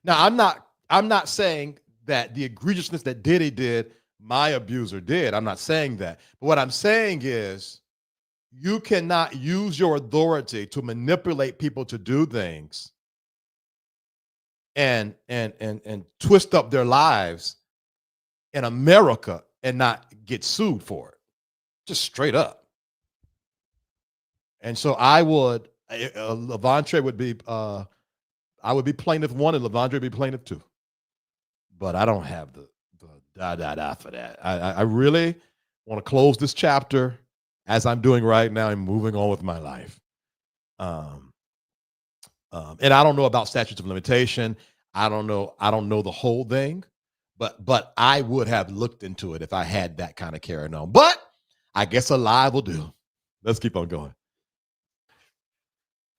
C: Now, I'm not saying that the egregiousness that Diddy did, my abuser did. I'm not saying that. But what I'm saying is you cannot use your authority to manipulate people to do things and twist up their lives in America and not get sued for it. Just straight up. And so Levante would be I would be plaintiff 1 and Levante would be plaintiff 2. But I don't have the for that. I really want to close this chapter as I'm doing right now and moving on with my life. And I don't know about statutes of limitation. I don't know the whole thing, but I would have looked into it if I had that kind of carrying on. But I guess a lie will do. Let's keep on going.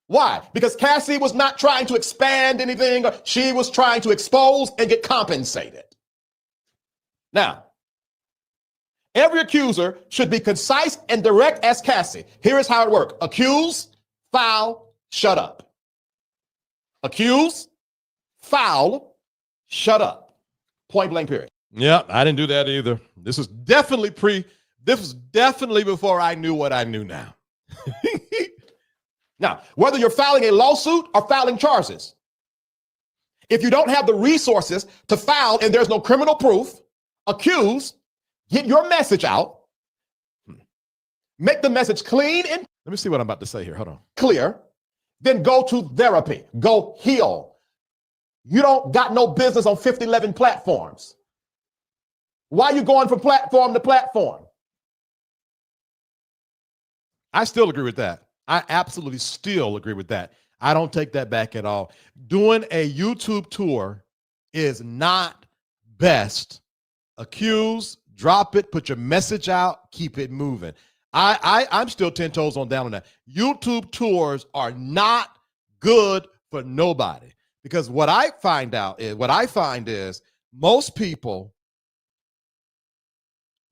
C: Why? Because Cassie was not trying to expand anything. She was trying to expose and get compensated. Now, every accuser should be concise and direct as Cassie. Here is how it works. Accuse, foul, shut up. Accuse, foul, shut up. Point blank period. Yeah, I didn't do that either. This was definitely before I knew what I knew now. Now, whether you're filing a lawsuit or filing charges, if you don't have the resources to file and there's no criminal proof, accuse, get your message out, make the message clean and let me see what I'm about to say here. Hold on. Clear. Then go to therapy. Go heal. You don't got no business on 5011 platforms.
D: Why are you going from platform to platform?
C: I still agree with that. I absolutely still agree with that. I don't take that back at all. Doing a YouTube tour is not best. Accuse, drop it, put your message out, keep it moving. I'm still 10 toes on down on that. YouTube tours are not good for nobody, because what I find is most people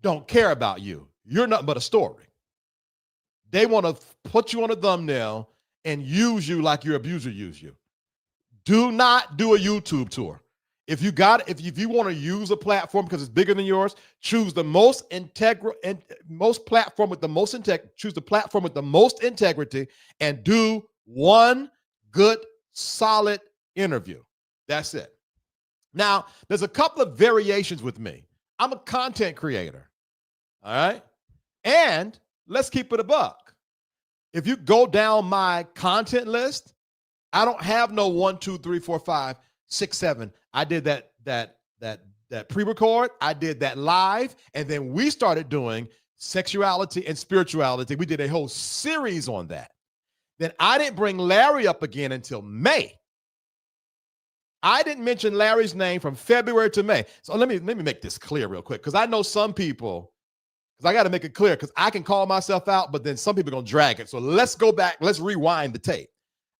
C: don't care about you. You're nothing but a story. They want to put you on a thumbnail and use you like your abuser used you. Do not do a YouTube tour. If you want to use a platform because it's bigger than yours, choose the most integral and most platform with the most choose the platform with the most integrity and do one good, solid interview. That's it. Now, there's a couple of variations with me. I'm a content creator. All right. And let's keep it a buck. If you go down my content list, I don't have no 1, 2, 3, 4, 5, 6, 7. I did that pre-record. I did that live. And then we started doing sexuality and spirituality. We did a whole series on that. Then I didn't bring Larry up again until May. I didn't mention Larry's name from February to May. So let me make this clear real quick, because I know some people, because I got to make it clear, because I can call myself out, but then some people are going to drag it. So let's go back. Let's rewind the tape.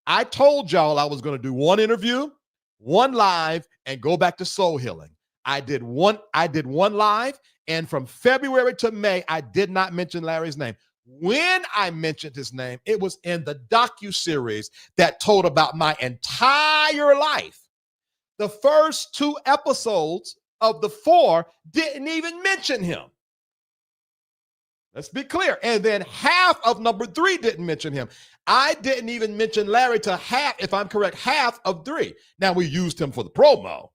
C: I told y'all I was going to do one interview, one live, and go back to soul healing. I did one live, and from February to May, I did not mention Larry's name. When I mentioned his name, it was in the docuseries that told about my entire life. The first 2 episodes of the 4 didn't even mention him. Let's be clear. And then half of number 3 didn't mention him. I didn't even mention Larry to half, if I'm correct, half of 3. Now, we used him for the promo.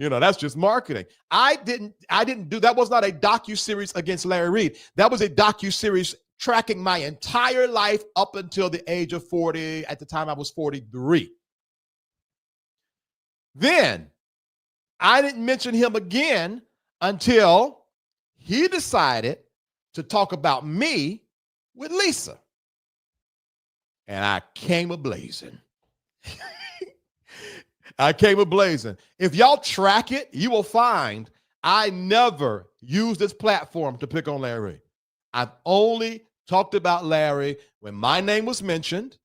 C: That's just marketing. I didn't do that. Was not a docuseries against Larry Reed. That was a docuseries tracking my entire life up until the age of 40. At the time, I was 43. Then I didn't mention him again until he decided to talk about me with Lisa. And I came a-blazing. I came a-blazing. If y'all track it, you will find I never used this platform to pick on Larry. I've only talked about Larry when my name was mentioned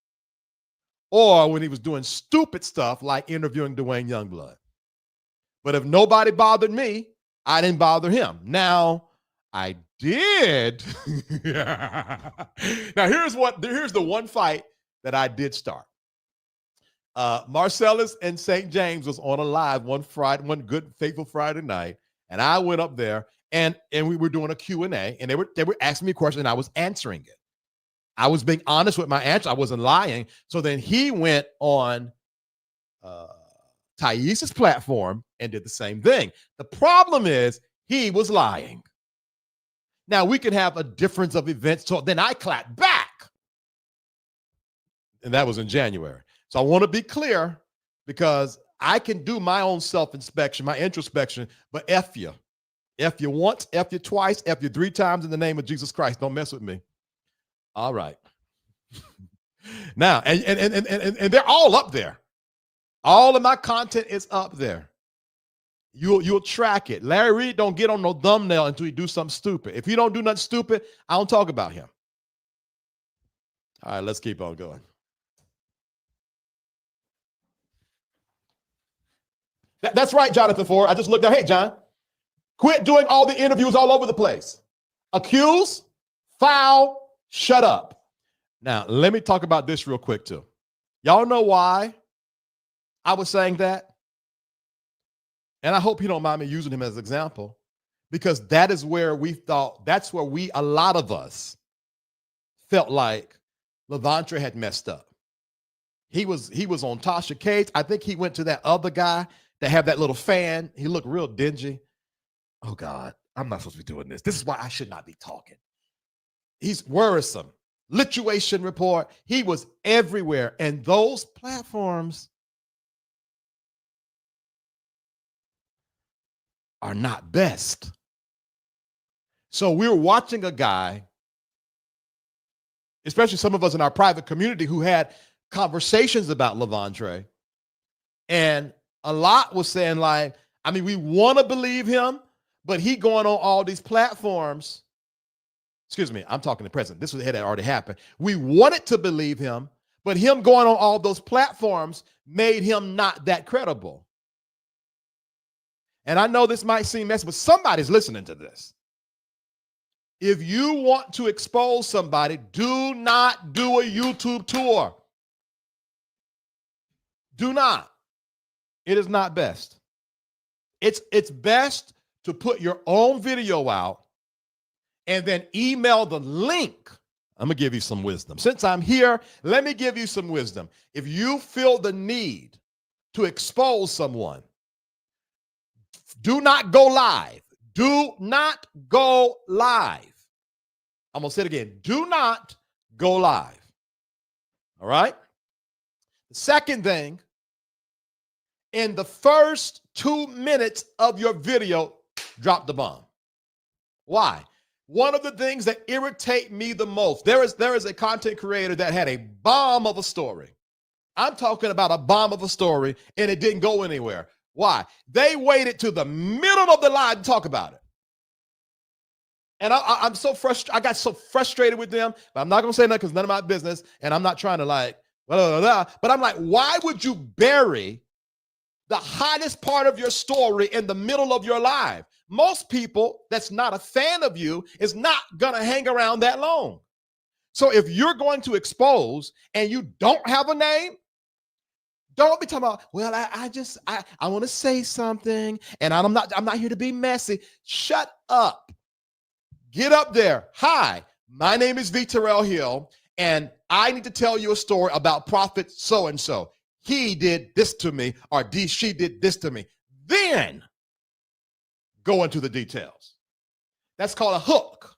C: or when he was doing stupid stuff like interviewing Dwayne Youngblood. But if nobody bothered me, I didn't bother him. Now, I did. Now, here's the one fight that I did start. Marcellus and St. James was on a live one good, faithful Friday night, and I went up there, and we were doing a Q&A, and they were asking me a question, and I was answering it. I was being honest with my answer. I wasn't lying. So then he went on Thais's platform and did the same thing. The problem is he was lying. Now, we can have a difference of events. So then I clapped back. And that was in January. So I want to be clear, because I can do my own self-inspection, my introspection, but F you. F you once, F you twice, F you 3 times in the name of Jesus Christ. Don't mess with me. All right. Now, and they're all up there. All of my content is up there. You'll track it. Larry Reed don't get on no thumbnail until he do something stupid. If he don't do nothing stupid, I don't talk about him. All right, let's keep on going. That's right, Jonathan Ford. I just looked at, hey, John, quit doing all the interviews all over the place. Accuse, foul, shut up. Now, let me talk about this real quick, too. Y'all know why I was saying that? And I hope you don't mind me using him as an example, because that is where we thought, that's where a lot of us felt like Levontre had messed up. He was on Tasha Cates. I think he went to that other guy that have that little fan. He looked real dingy. Oh, God, I'm not supposed to be doing this. This is why I should not be talking. He's worrisome. Lituation Report. He was everywhere. And those platforms are not best. So we're watching a guy, especially some of us in our private community who had conversations about Levontre, and a lot was saying like, I mean, we want to believe him, but he going on all these platforms. Excuse me, I'm talking to the president. This had already happened. We wanted to believe him, but him going on all those platforms made him not that credible. And I know this might seem messy, but somebody's listening to this. If you want to expose somebody, do not do a YouTube tour. Do not. It is not best. It's best to put your own video out and then email the link. I'm going to give you some wisdom. Since I'm here, let me give you some wisdom. If you feel the need to expose someone, do not go live. Do not go live. I'm going to say it again. Do not go live. All right? The second thing, in the first 2 minutes of your video, drop the bomb. Why? One of the things that irritate me the most, there is a content creator that had a bomb of a story. I'm talking about a bomb of a story, and it didn't go anywhere. Why? They waited to the middle of the live to talk about it. And I'm so frustrated. I got so frustrated with them, but I'm not going to say nothing because none of my business, and I'm not trying to like, blah, blah, blah, but I'm like, why would you bury the hottest part of your story in the middle of your live? Most people that's not a fan of you is not going to hang around that long. So if you're going to expose and you don't have a name, don't be talking about, well, I want to say something and I'm not here to be messy. Shut up. Get up there. Hi, my name is VTerrillHill, and I need to tell you a story about Prophet so-and-so. He did this to me, or she did this to me. Then go into the details. That's called a hook.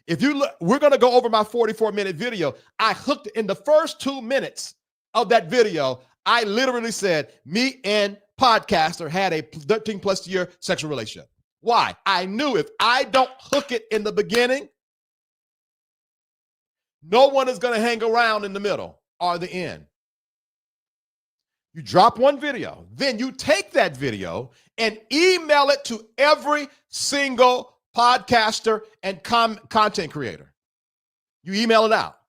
C: If you look, we're going to go over my 44-minute video. I hooked in the first 2 minutes of that video. I literally said, me and podcaster had a 13-plus year sexual relationship. Why? I knew if I don't hook it in the beginning, no one is going to hang around in the middle or the end. You drop one video, then you take that video and email it to every single podcaster and content creator. You email it out.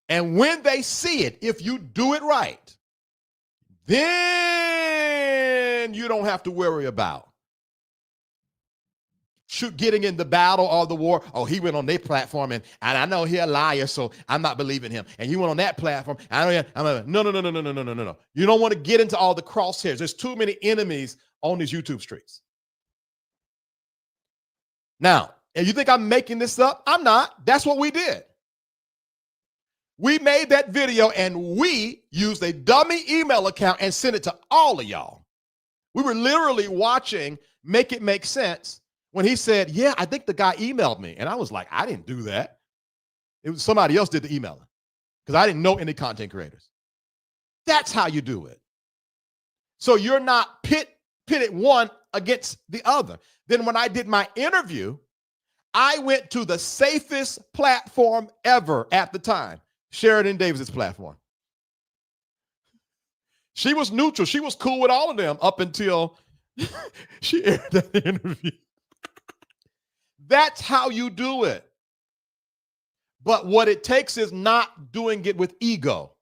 C: And when they see it, if you do it right, then you don't have to worry about getting in the battle or the war. Oh, he went on their platform and I know he's a liar, so I'm not believing him. And you went on that platform. No. You don't want to get into all the crosshairs. There's too many enemies on these YouTube streets. Now, if you think I'm making this up, I'm not. That's what we did. We made that video and we used a dummy email account and sent it to all of y'all. We were literally watching Make It Make Sense when he said, yeah, I think the guy emailed me. And I was like, I didn't do that. It was somebody else did the emailing because I didn't know any content creators. That's how you do it. So you're not pitted one against the other. Then when I did my interview, I went to the safest platform ever at the time, Sheridan Davis's platform. She was neutral. She was cool with all of them up until she aired that interview. That's how you do it. But what it takes is not doing it with ego,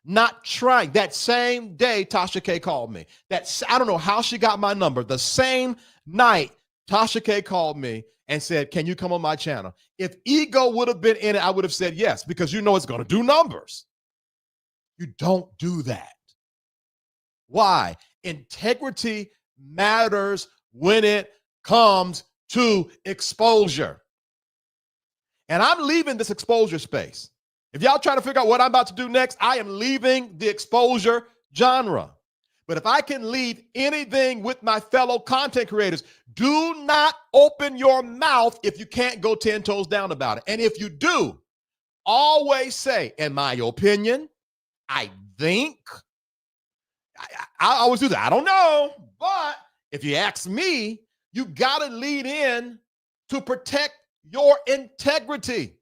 C: not trying. That same day, Tasha K called me. I don't know how she got my number. The same night, Tasha K called me and said, can you come on my channel? If ego would have been in it, I would have said yes, because you know it's going to do numbers. You don't do that. Why? Integrity matters when it comes to exposure. And I'm leaving this exposure space. If y'all trying to figure out what I'm about to do next, I am leaving the exposure genre. But if I can leave anything with my fellow content creators, do not open your mouth if you can't go 10 toes down about it. And if you do, always say, in my opinion, I think, I always do that. I don't know. But if you ask me, you got to lead in to protect your integrity,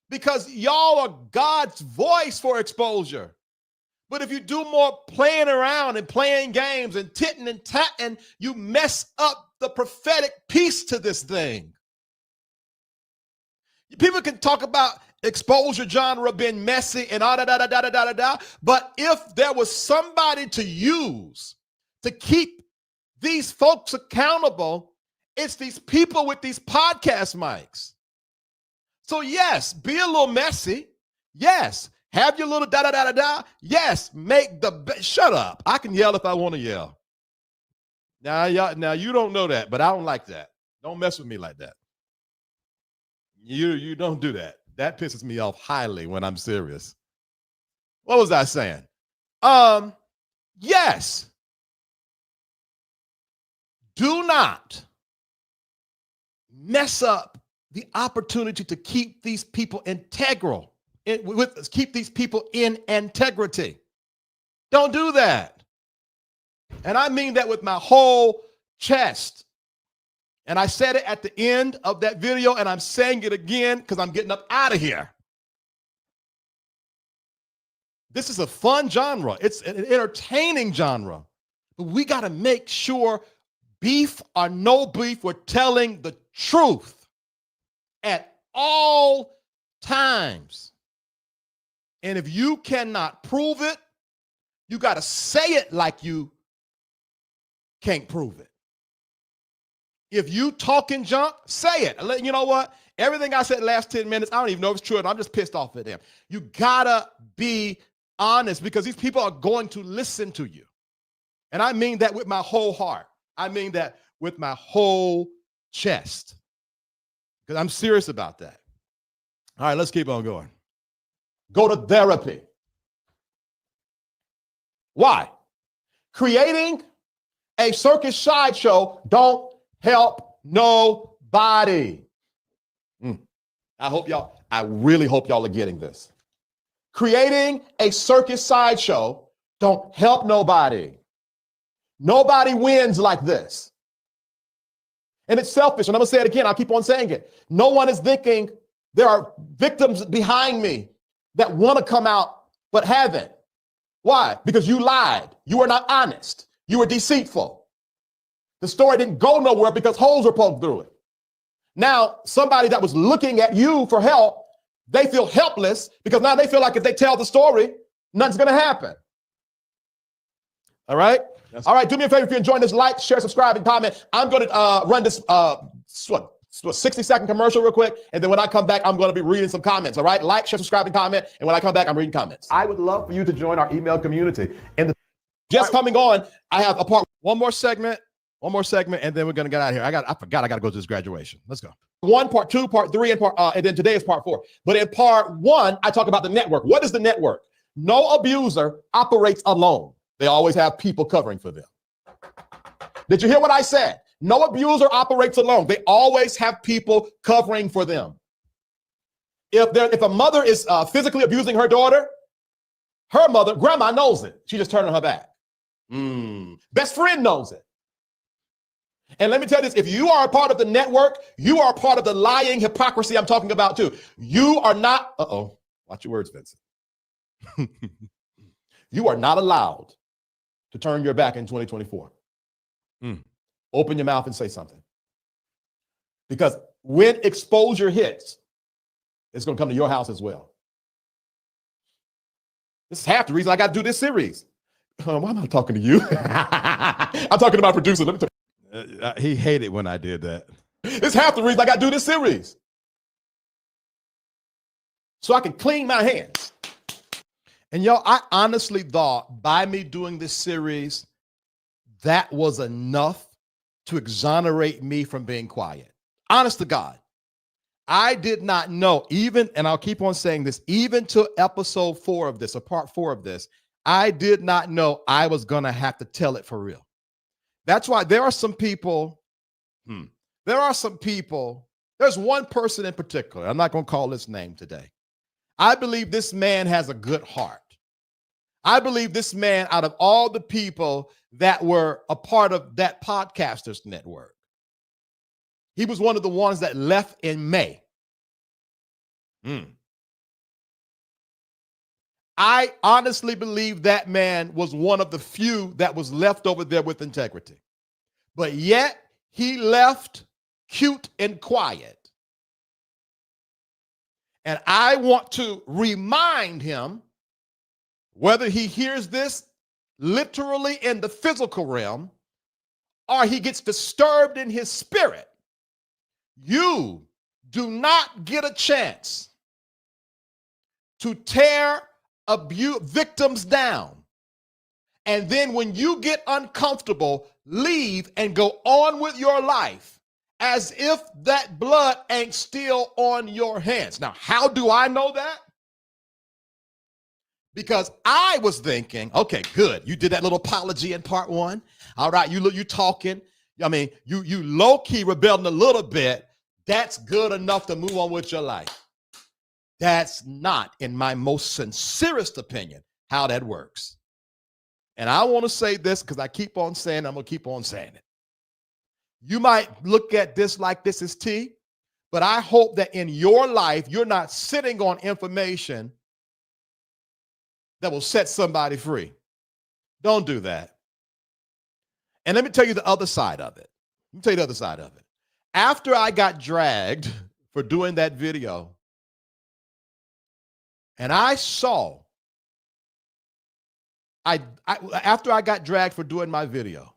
C: because y'all are God's voice for exposure. But if you do more playing around and playing games and titting and tatting, you mess up the prophetic piece to this thing. People can talk about exposure genre being messy and but if there was somebody to use to keep these folks accountable, it's these people with these podcast mics. So yes, be a little messy. Yes, have your little Yes, make the shut up. I can yell if I want to yell. Now you don't know that, but I don't like that. Don't mess with me like that. You don't do that. That pisses me off highly when I'm serious. What was I saying? Yes. Do not mess up the opportunity to keep these people integral, keep these people in integrity. Don't do that. And I mean that with my whole chest. And I said it at the end of that video, and I'm saying it again because I'm getting up out of here. This is a fun genre. It's an entertaining genre. But we got to make sure, beef or no beef, we're telling the truth at all times. And if you cannot prove it, you got to say it like you can't prove it. If you talking junk, say it. You know what? Everything I said the last 10 minutes, I don't even know if it's true. I'm just pissed off at them. You gotta be honest, because these people are going to listen to you. And I mean that with my whole heart. I mean that with my whole chest, because I'm serious about that. All right, let's keep on going.
D: Go to therapy. Why? Creating a circus sideshow don't help nobody. I really hope y'all are getting this. Creating a circus sideshow don't help nobody. Nobody wins like this. And it's selfish. And I'm going to say it again. I'll keep on saying it. No one is thinking there are victims behind me that want to come out but haven't. Why? Because you lied. You were not honest. You were deceitful. The story didn't go nowhere because holes were poked through it. Now, somebody that was looking at you for help, they feel helpless because now they feel like if they tell the story, nothing's going to happen. All right? All right, do me a favor if you're enjoying this, like, share, subscribe, and comment. I'm going to run this 60-second commercial real quick, and then when I come back, I'm going to be reading some comments, all right? Like, share, subscribe, and comment, and when I come back, I'm reading comments. I would love for you to join our email community. And just coming on, I have a
C: One more segment, and then we're going to get out of here. I forgot I got to go to this graduation. Let's go.
D: 1, part 2, part 3, and then today is part 4. But in part 1, I talk about the network. What is the network? No abuser operates alone. They always have people covering for them. Did you hear what I said? No abuser operates alone. They always have people covering for them. If a mother is physically abusing her daughter, her mother, grandma knows it. She just turned on her back. Best friend knows it. And let me tell you this, if you are a part of the network, you are a part of the lying hypocrisy I'm talking about too. You are not, watch your words, Vincent. You are not allowed to turn your back in 2024. Open your mouth and say something. Because when exposure hits, it's going to come to your house as well. This is half the reason I got to do this series. Why am I talking to you? I'm talking to my producer. Let me tell you.
C: He hated when I did that.
D: It's half the reason I got to do this series. So I can clean my hands.
C: And y'all, I honestly thought by me doing this series, that was enough to exonerate me from being quiet. Honest to God. I did not know, and I'll keep on saying this, even to episode 4 of this, or part 4 of this, I did not know I was going to have to tell it for real. That's why there are some people, there's one person in particular, I'm not going to call his name today. I believe this man has a good heart. I believe this man, out of all the people that were a part of that podcasters network, he was one of the ones that left in May. I honestly believe that man was one of the few that was left over there with integrity. But yet he left cute and quiet. And I want to remind him, whether he hears this literally in the physical realm or he gets disturbed in his spirit, you do not get a chance to tear victims down. And then when you get uncomfortable, leave and go on with your life as if that blood ain't still on your hands. Now, how do I know that? Because I was thinking, okay, good. You did that little apology in part one. All right, you talking. I mean, you low-key rebelled a little bit. That's good enough to move on with your life. That's not, in my most sincerest opinion, how that works. And I want to say this because I keep on saying it, I'm going to keep on saying it. You might look at this like this is tea, but I hope that in your life, you're not sitting on information that will set somebody free. Don't do that. And let me tell you the other side of it. Let me tell you the other side of it. After I got dragged for doing that video, and I saw, after I got dragged for doing my video,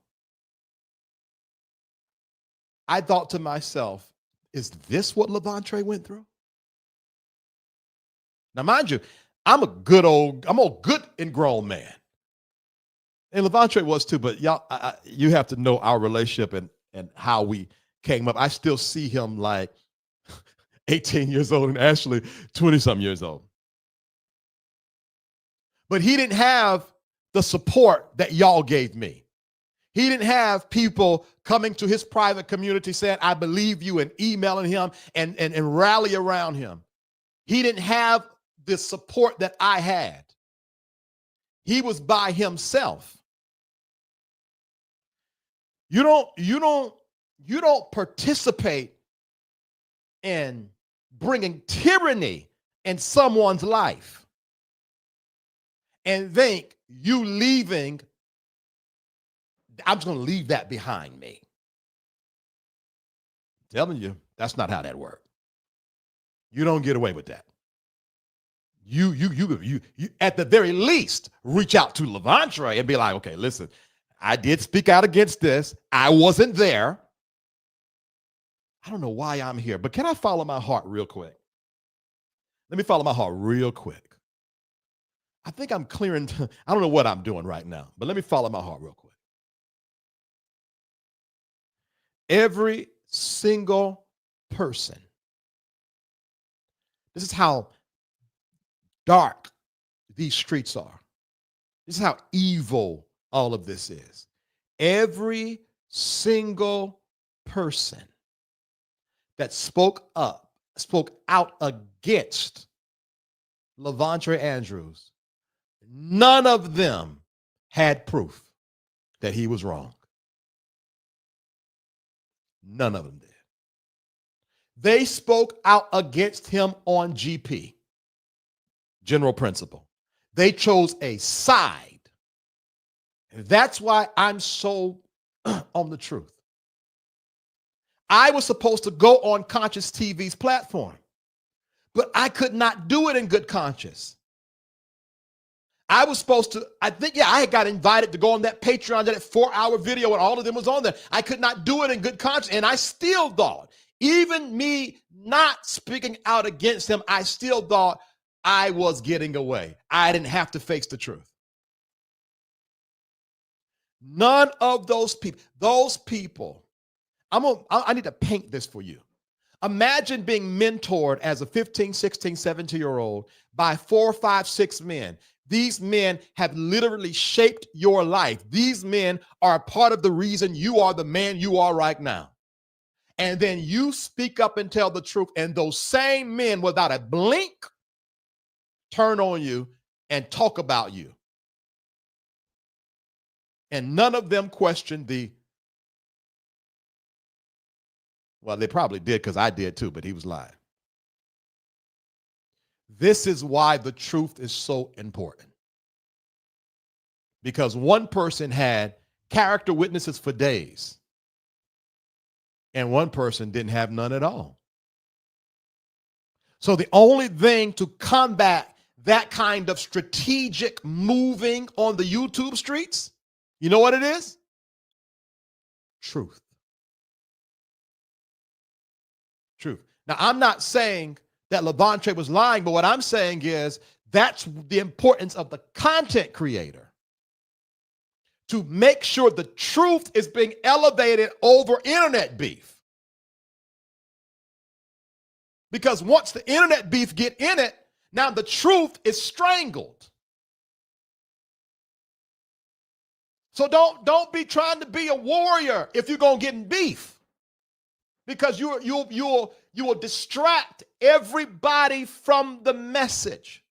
C: I thought to myself, is this what Levontre went through? Now, mind you, I'm a good and grown man. And Levontre was too, but y'all, you have to know our relationship and how we came up. I still see him like 18 years old and Ashley 20-something years old. But he didn't have the support that y'all gave me. He didn't have people coming to his private community saying, I believe you, and emailing him and rally around him. He didn't have the support that I had. He was by himself. You don't participate in bringing tyranny in someone's life and think you leaving, I'm just going to leave that behind me. I'm telling you, that's not how that works. You don't get away with that. You at the very least reach out to Levontre and be like, okay, listen, I did speak out against this. I wasn't there. I don't know why I'm here, but can I follow my heart real quick? Let me follow my heart real quick. I think I'm clearing, I don't know what I'm doing right now, but let me follow my heart real quick. Every single person, this is how dark these streets are. This is how evil all of this is. Every single person that spoke out against Levontre Andrews, none of them had proof that he was wrong. None of them did. They spoke out against him on GP, general principle. They chose a side. And that's why I'm so on the truth. I was supposed to go on Conscious TV's platform, but I could not do it in good conscience. I was supposed to, I had got invited to go on that Patreon, that 4-hour video, and all of them was on there. I could not do it in good conscience. And I still thought, even me not speaking out against him, I still thought I was getting away. I didn't have to face the truth. None of those people, I need to paint this for you. Imagine being mentored as a 15, 16, 17-year-old by 4, 5, 6 men. These men have literally shaped your life. These men are a part of the reason you are the man you are right now. And then you speak up and tell the truth, and those same men, without a blink, turn on you and talk about you. And none of them questioned well, they probably did because I did too, but he was lying. This is why the truth is so important. Because one person had character witnesses for days, and one person didn't have none at all. So the only thing to combat that kind of strategic moving on the YouTube streets, you know what it is? Truth. Truth. Now, I'm not saying that Levante was lying, but what I'm saying is that's the importance of the content creator, to make sure the truth is being elevated over internet beef. Because once the internet beef get in it, now the truth is strangled. So don't be trying to be a warrior if you're gonna get in beef, because you will distract everybody from the message.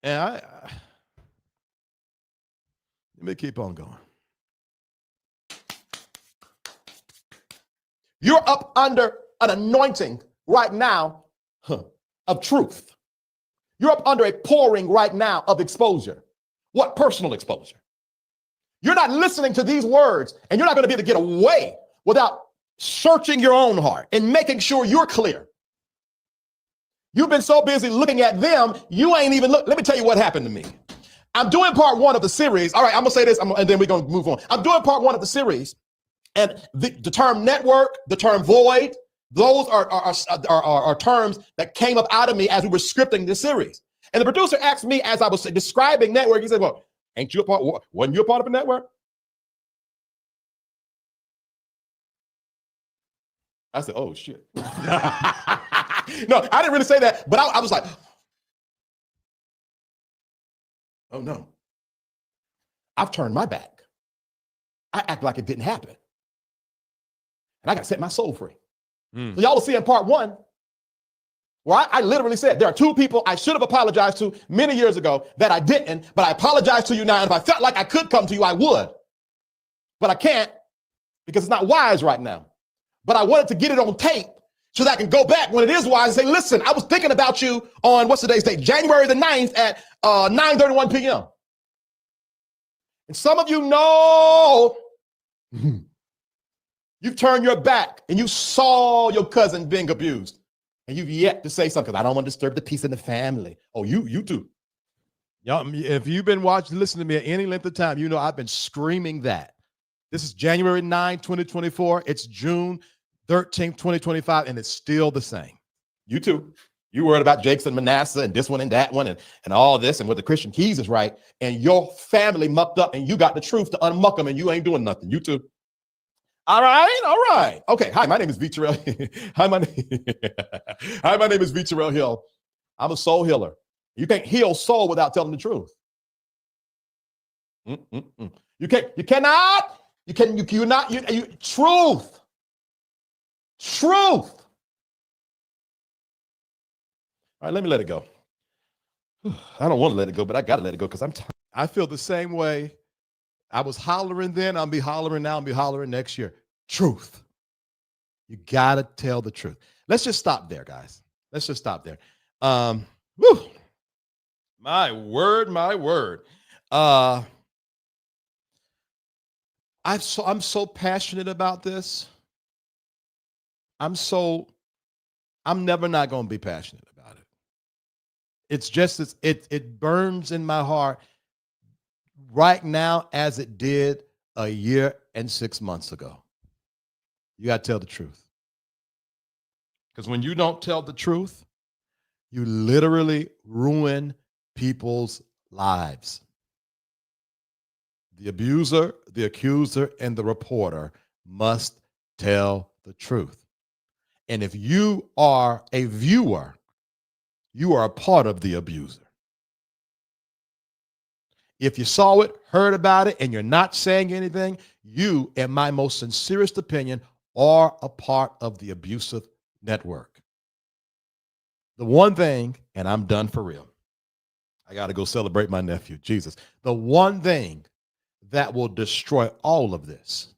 C: And let me keep on going.
D: You're up under an anointing right now of truth. You're up under a pouring right now of exposure. What? Personal exposure. You're not listening to these words, and you're not going to be able to get away without searching your own heart and making sure you're clear. You've been so busy looking at them, you ain't even look. Let me tell you what happened to me. I'm doing part 1 of the series. All right, I'm going to say this, and then we're going to move on. I'm doing part 1 of the series. And the term network, the term void, those are terms that came up out of me as we were scripting this series. And the producer asked me as I was describing network, he said, well, wasn't you a part of a network? I said, oh, shit. No, I didn't really say that, but I was like, oh, no. I've turned my back. I act like it didn't happen. And I got to set my soul free. So y'all will see in part 1, where I literally said, there are 2 people I should have apologized to many years ago that I didn't, but I apologize to you now. And if I felt like I could come to you, I would. But I can't, because it's not wise right now. But I wanted to get it on tape so that I can go back when it is wise and say, listen, I was thinking about you on, what's today's date? January the 9th at 9:31 p.m. And some of you know you've turned your back and you saw your cousin being abused, and you've yet to say something. I don't want to disturb the peace in the family. Oh, you too.
C: Y'all, if you've been listening to me at any length of time, you know I've been screaming that. This is January 9, 2024. It's June 13th, 2025, and it's still the same.
D: You too. You worried about Jakes and Manasseh and this one and that one and all this and what the Christian Keys is right. And your family mucked up and you got the truth to unmuck them and you ain't doing nothing. You too. All right. Okay. Hi, my name is VTerrillHill. Hi, my name is VTerrillHill. I'm a soul healer. You can't heal soul without telling the truth. Truth. All right, let me let it go. I don't want to let it go, but I got to let it go because I'm tired.
C: I feel the same way. I was hollering then. I'll be hollering now. I'll be hollering next year. Truth. You got to tell the truth. Let's just stop there, guys. Let's just stop there. Whew. My word. I'm so passionate about this. I'm never not going to be passionate about it. It's just, it burns in my heart right now as it did a year and 6 months ago. You got to tell the truth. Because when you don't tell the truth, you literally ruin people's lives. The abuser, the accuser, and the reporter must tell the truth. And if you are a viewer, you are a part of the abuser. If you saw it, heard about it, and you're not saying anything, you, in my most sincerest opinion, are a part of the abusive network. The one thing, and I'm done for real, I got to go celebrate my nephew, Jesus. The one thing that will destroy all of this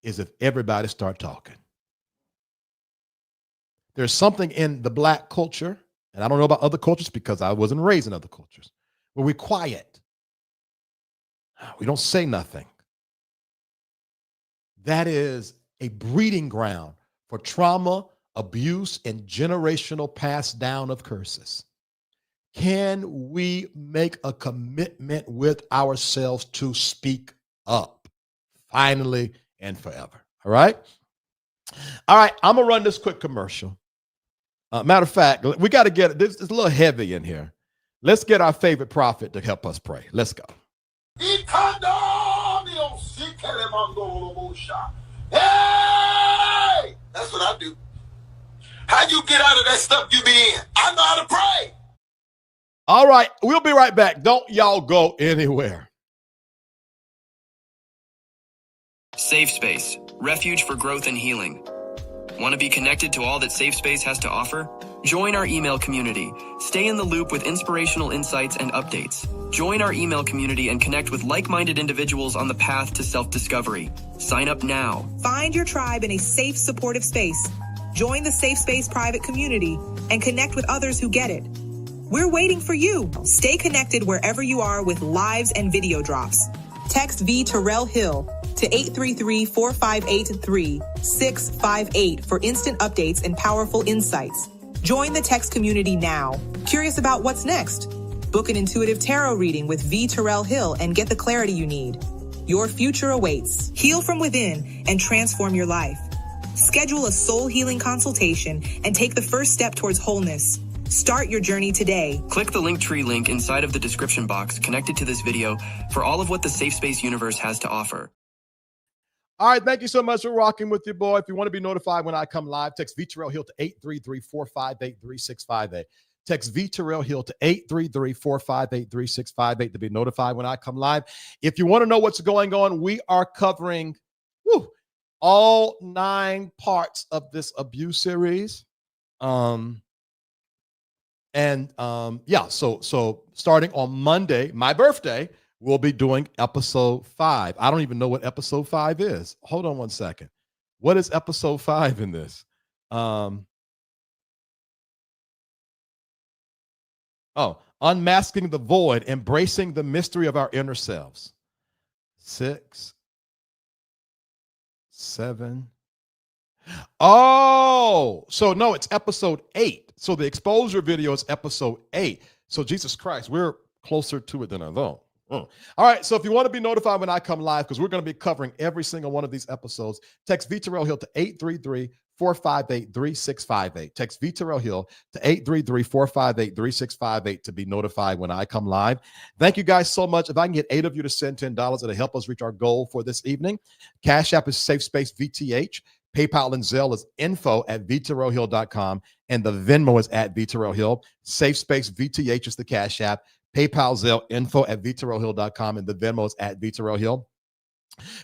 C: is if everybody start talking. There's something in the Black culture, and I don't know about other cultures because I wasn't raised in other cultures, where we're quiet. We don't say nothing. That is a breeding ground for trauma, abuse, and generational pass down of curses. Can we make a commitment with ourselves to speak up finally and forever? All right. All right. I'm going to run this quick commercial. Matter of fact, we got to get this. It's a little heavy in here. Let's get our favorite prophet to help us pray. Let's go.
E: Hey, that's what I do. How you get out of that stuff you be in? I know how to pray.
C: All right, we'll be right back. Don't y'all go anywhere.
A: SafeSpace, refuge for growth and healing. Want to be connected to all that SafeSpace has to offer? Join our email community. Stay in the loop with inspirational insights and updates. Join our email community and connect with like-minded individuals on the path to self-discovery. Sign up now.
B: Find your tribe in a safe, supportive space. Join the SafeSpace private community and connect with others who get it. We're waiting for you. Stay connected wherever you are with lives and video drops. Text VTerrillHill to 833-458-3658 for instant updates and powerful insights. Join the text community now. Curious about what's next? Book an intuitive tarot reading with VTerrillHill and get the clarity you need. Your future awaits. Heal from within and transform your life. Schedule a soul healing consultation and take the first step towards wholeness. Start your journey today.
A: Click the Linktree link inside of the description box connected to this video for all of what the SafeSpace universe has to offer.
C: All right, thank you so much for rocking with your boy. If you want to be notified when I come live, text VTerrillHill to 833-458-3658. Text VTerrillHill to 833-458-3658 to be notified when I come live. If you want to know what's going on, we are covering all 9 parts of this abuse series. So starting on Monday, my birthday, we'll be doing episode 5. I don't even know what episode 5 is. Hold on one second. What is episode 5 in this? Unmasking the void, embracing the mystery of our inner selves. 6, 7. Oh, so no, it's episode 8. So the exposure video is episode 8. So Jesus Christ, we're closer to it than I thought. All right, so if you want to be notified when I come live, because we're going to be covering every single one of these episodes, text VTerrillHill to 833-458-3658. Text VTerrillHill to 833-458-3658 to be notified when I come live. Thank you guys so much. If I can get 8 of you to send $10, it'll help us reach our goal for this evening. Cash App is SafeSpace VTH. PayPal and Zelle is info@VTerrillHill.com, and the Venmo is at VTerrillHill. SafeSpace VTH is the Cash App. PayPal, Zelle, info@VTerrillHill.com, and the Venmo is at VTerrillHill.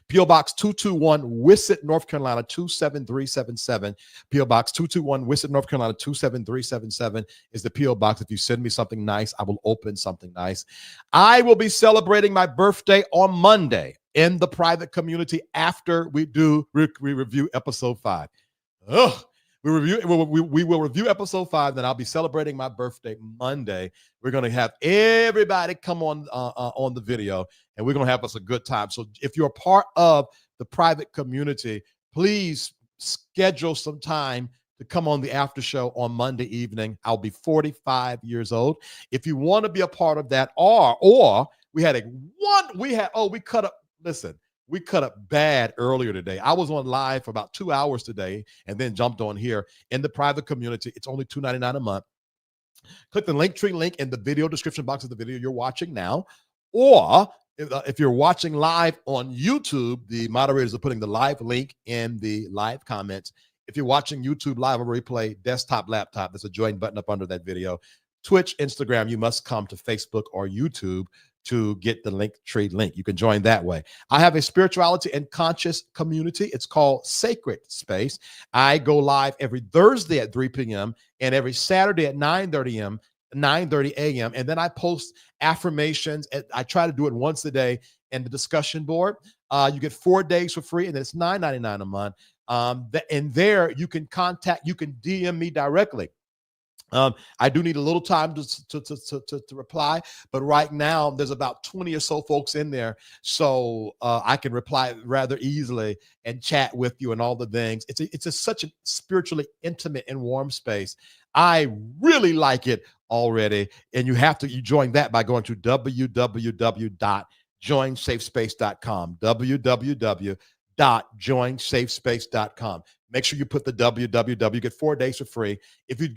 C: P.O. Box 221, Wissett, North Carolina, 27377. P.O. Box 221, Wissett, North Carolina, 27377 is the P.O. Box. If you send me something nice, I will open something nice. I will be celebrating my birthday on Monday in the private community after we review episode 5. We will review episode 5, then I'll be celebrating my birthday Monday. We're going to have everybody come on the video, and we're going to have us a good time. So if you're a part of the private community, please schedule some time to come on the after show on Monday evening. I'll be 45 years old. If you want to be a part of that, or we cut up bad earlier today. I was on live for about 2 hours today and then jumped on here in the private community. It's only $2.99 a month. Click the Linktree link in the video description box of the video you're watching now. Or if you're watching live on YouTube, the moderators are putting the live link in the live comments. If you're watching YouTube live or replay, desktop, laptop, there's a join button up under that video. Twitch, Instagram, you must come to Facebook or YouTube to get the Linktree link. You can join that way. I have a spirituality and conscious community. It's called Sacred Space. I go live every Thursday at 3 p.m. and every Saturday at 9:30 a.m. And then I post affirmations. I try to do it once a day in the discussion board. You get 4 days for free, and then it's $9.99 a month. And there you can DM me directly. I do need a little time to reply, but right now there's about 20 or so folks in there, so I can reply rather easily and chat with you and all the things. It's such a spiritually intimate and warm space. I really like it already, and you join that by going to www.joinsafespace.com. www.joinsafespace.com. Make sure you put the www. You get 4 days for free. If you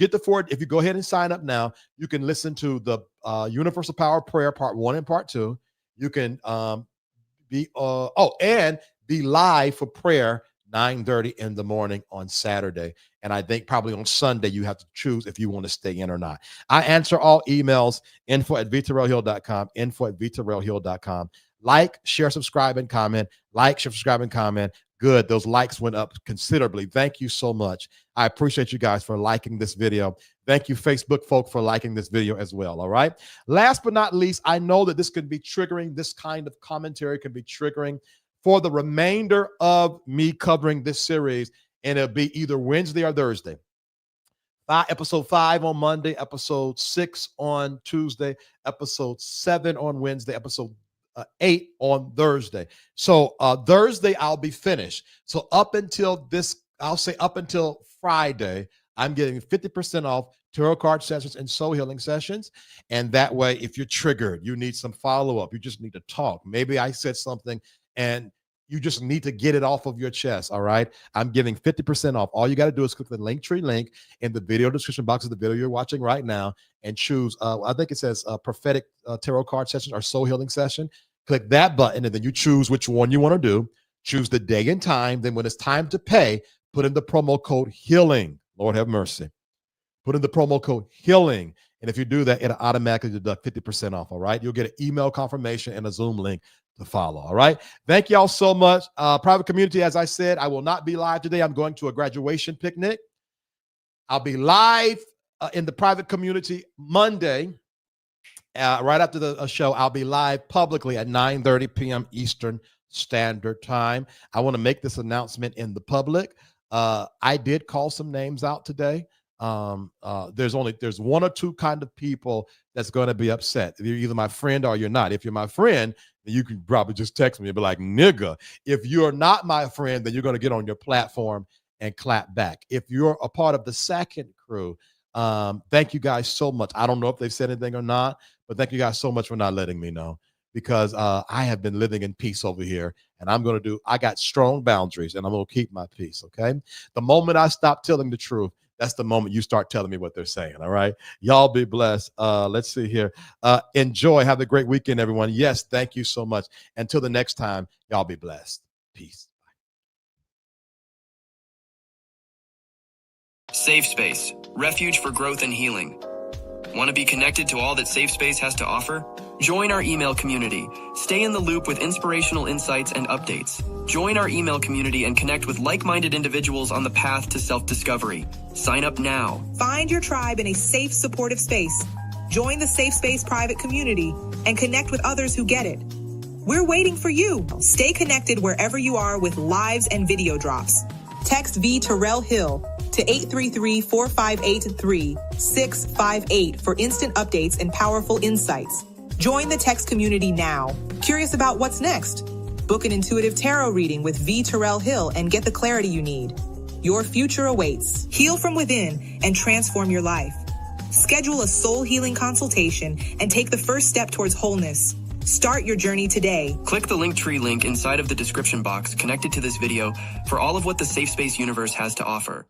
C: go ahead and sign up now, you can listen to the Universal Power Prayer Part 1 and Part 2. You can be live for prayer 9:30 in the morning on Saturday. And I think probably on Sunday you have to choose if you want to stay in or not. I answer all emails, info@VTerrillHill.com, info@VTerrillHill.com. Like, share, subscribe, and comment. Like, share, subscribe, and comment. Good. Those likes went up considerably. Thank you so much. I appreciate you guys for liking this video. Thank you, Facebook folk, for liking this video as well. All right. Last but not least, I know that this could be triggering. This kind of commentary can be triggering for the remainder of me covering this series. And it'll be either Wednesday or Thursday. Episode 5 on Monday, episode 6 on Tuesday, episode 7 on Wednesday, episode 8 on Thursday. So Thursday, I'll be finished. So up until Friday, I'm getting 50% off tarot card sessions and soul healing sessions. And that way, if you're triggered, you need some follow-up, you just need to talk. Maybe I said something and you just need to get it off of your chest. All right. I'm giving 50% off. All you got to do is click the Linktree link in the video description box of the video you're watching right now and choose, I think it says prophetic tarot card session or soul healing session. Click that button and then you choose which one you want to do. Choose the day and time. Then when it's time to pay, put in the promo code HEALING. Lord have mercy. Put in the promo code HEALING. And if you do that, it'll automatically deduct 50% off. All right. You'll get an email confirmation and a Zoom link to follow. All right. Thank y'all so much. Private community, as I said, I will not be live today. I'm going to a graduation picnic. I'll be live in the private community Monday. Right after the show, I'll be live publicly at 9:30 p.m. Eastern Standard Time. I want to make this announcement in the public. I did call some names out today. There's one or two kind of people that's going to be upset. You're either my friend or you're not. If you're my friend, then you can probably just text me and be like, nigga. If you're not my friend, then you're going to get on your platform and clap back. If you're a part of the second crew, thank you guys so much. I don't know if they've said anything or not, but thank you guys so much for not letting me know, because I have been living in peace over here, and I got strong boundaries, and I'm going to keep my peace, okay? The moment I stop telling the truth, that's the moment you start telling me what they're saying, all right? Y'all be blessed. Let's see here. Enjoy. Have a great weekend, everyone. Yes, thank you so much. Until the next time, y'all be blessed. Peace.
A: SafeSpace, refuge for growth and healing. Want to be connected to all that SafeSpace has to offer? Join our email community. Stay in the loop with inspirational insights and updates. Join our email community and connect with like-minded individuals on the path to self-discovery. Sign up now.
B: Find your tribe in a safe, supportive space. Join the SafeSpace private community and connect with others who get it. We're waiting for you. Stay connected wherever you are with lives and video drops. Text VTerrillHill to 833-458-3658 for instant updates and powerful insights. Join the text community now. Curious about what's next? Book an intuitive tarot reading with VTerrillHill and get the clarity you need. Your future awaits. Heal from within and transform your life. Schedule a soul healing consultation and take the first step towards wholeness. Start your journey today.
A: Click the Linktree link inside of the description box connected to this video for all of what the SafeSpace universe has to offer.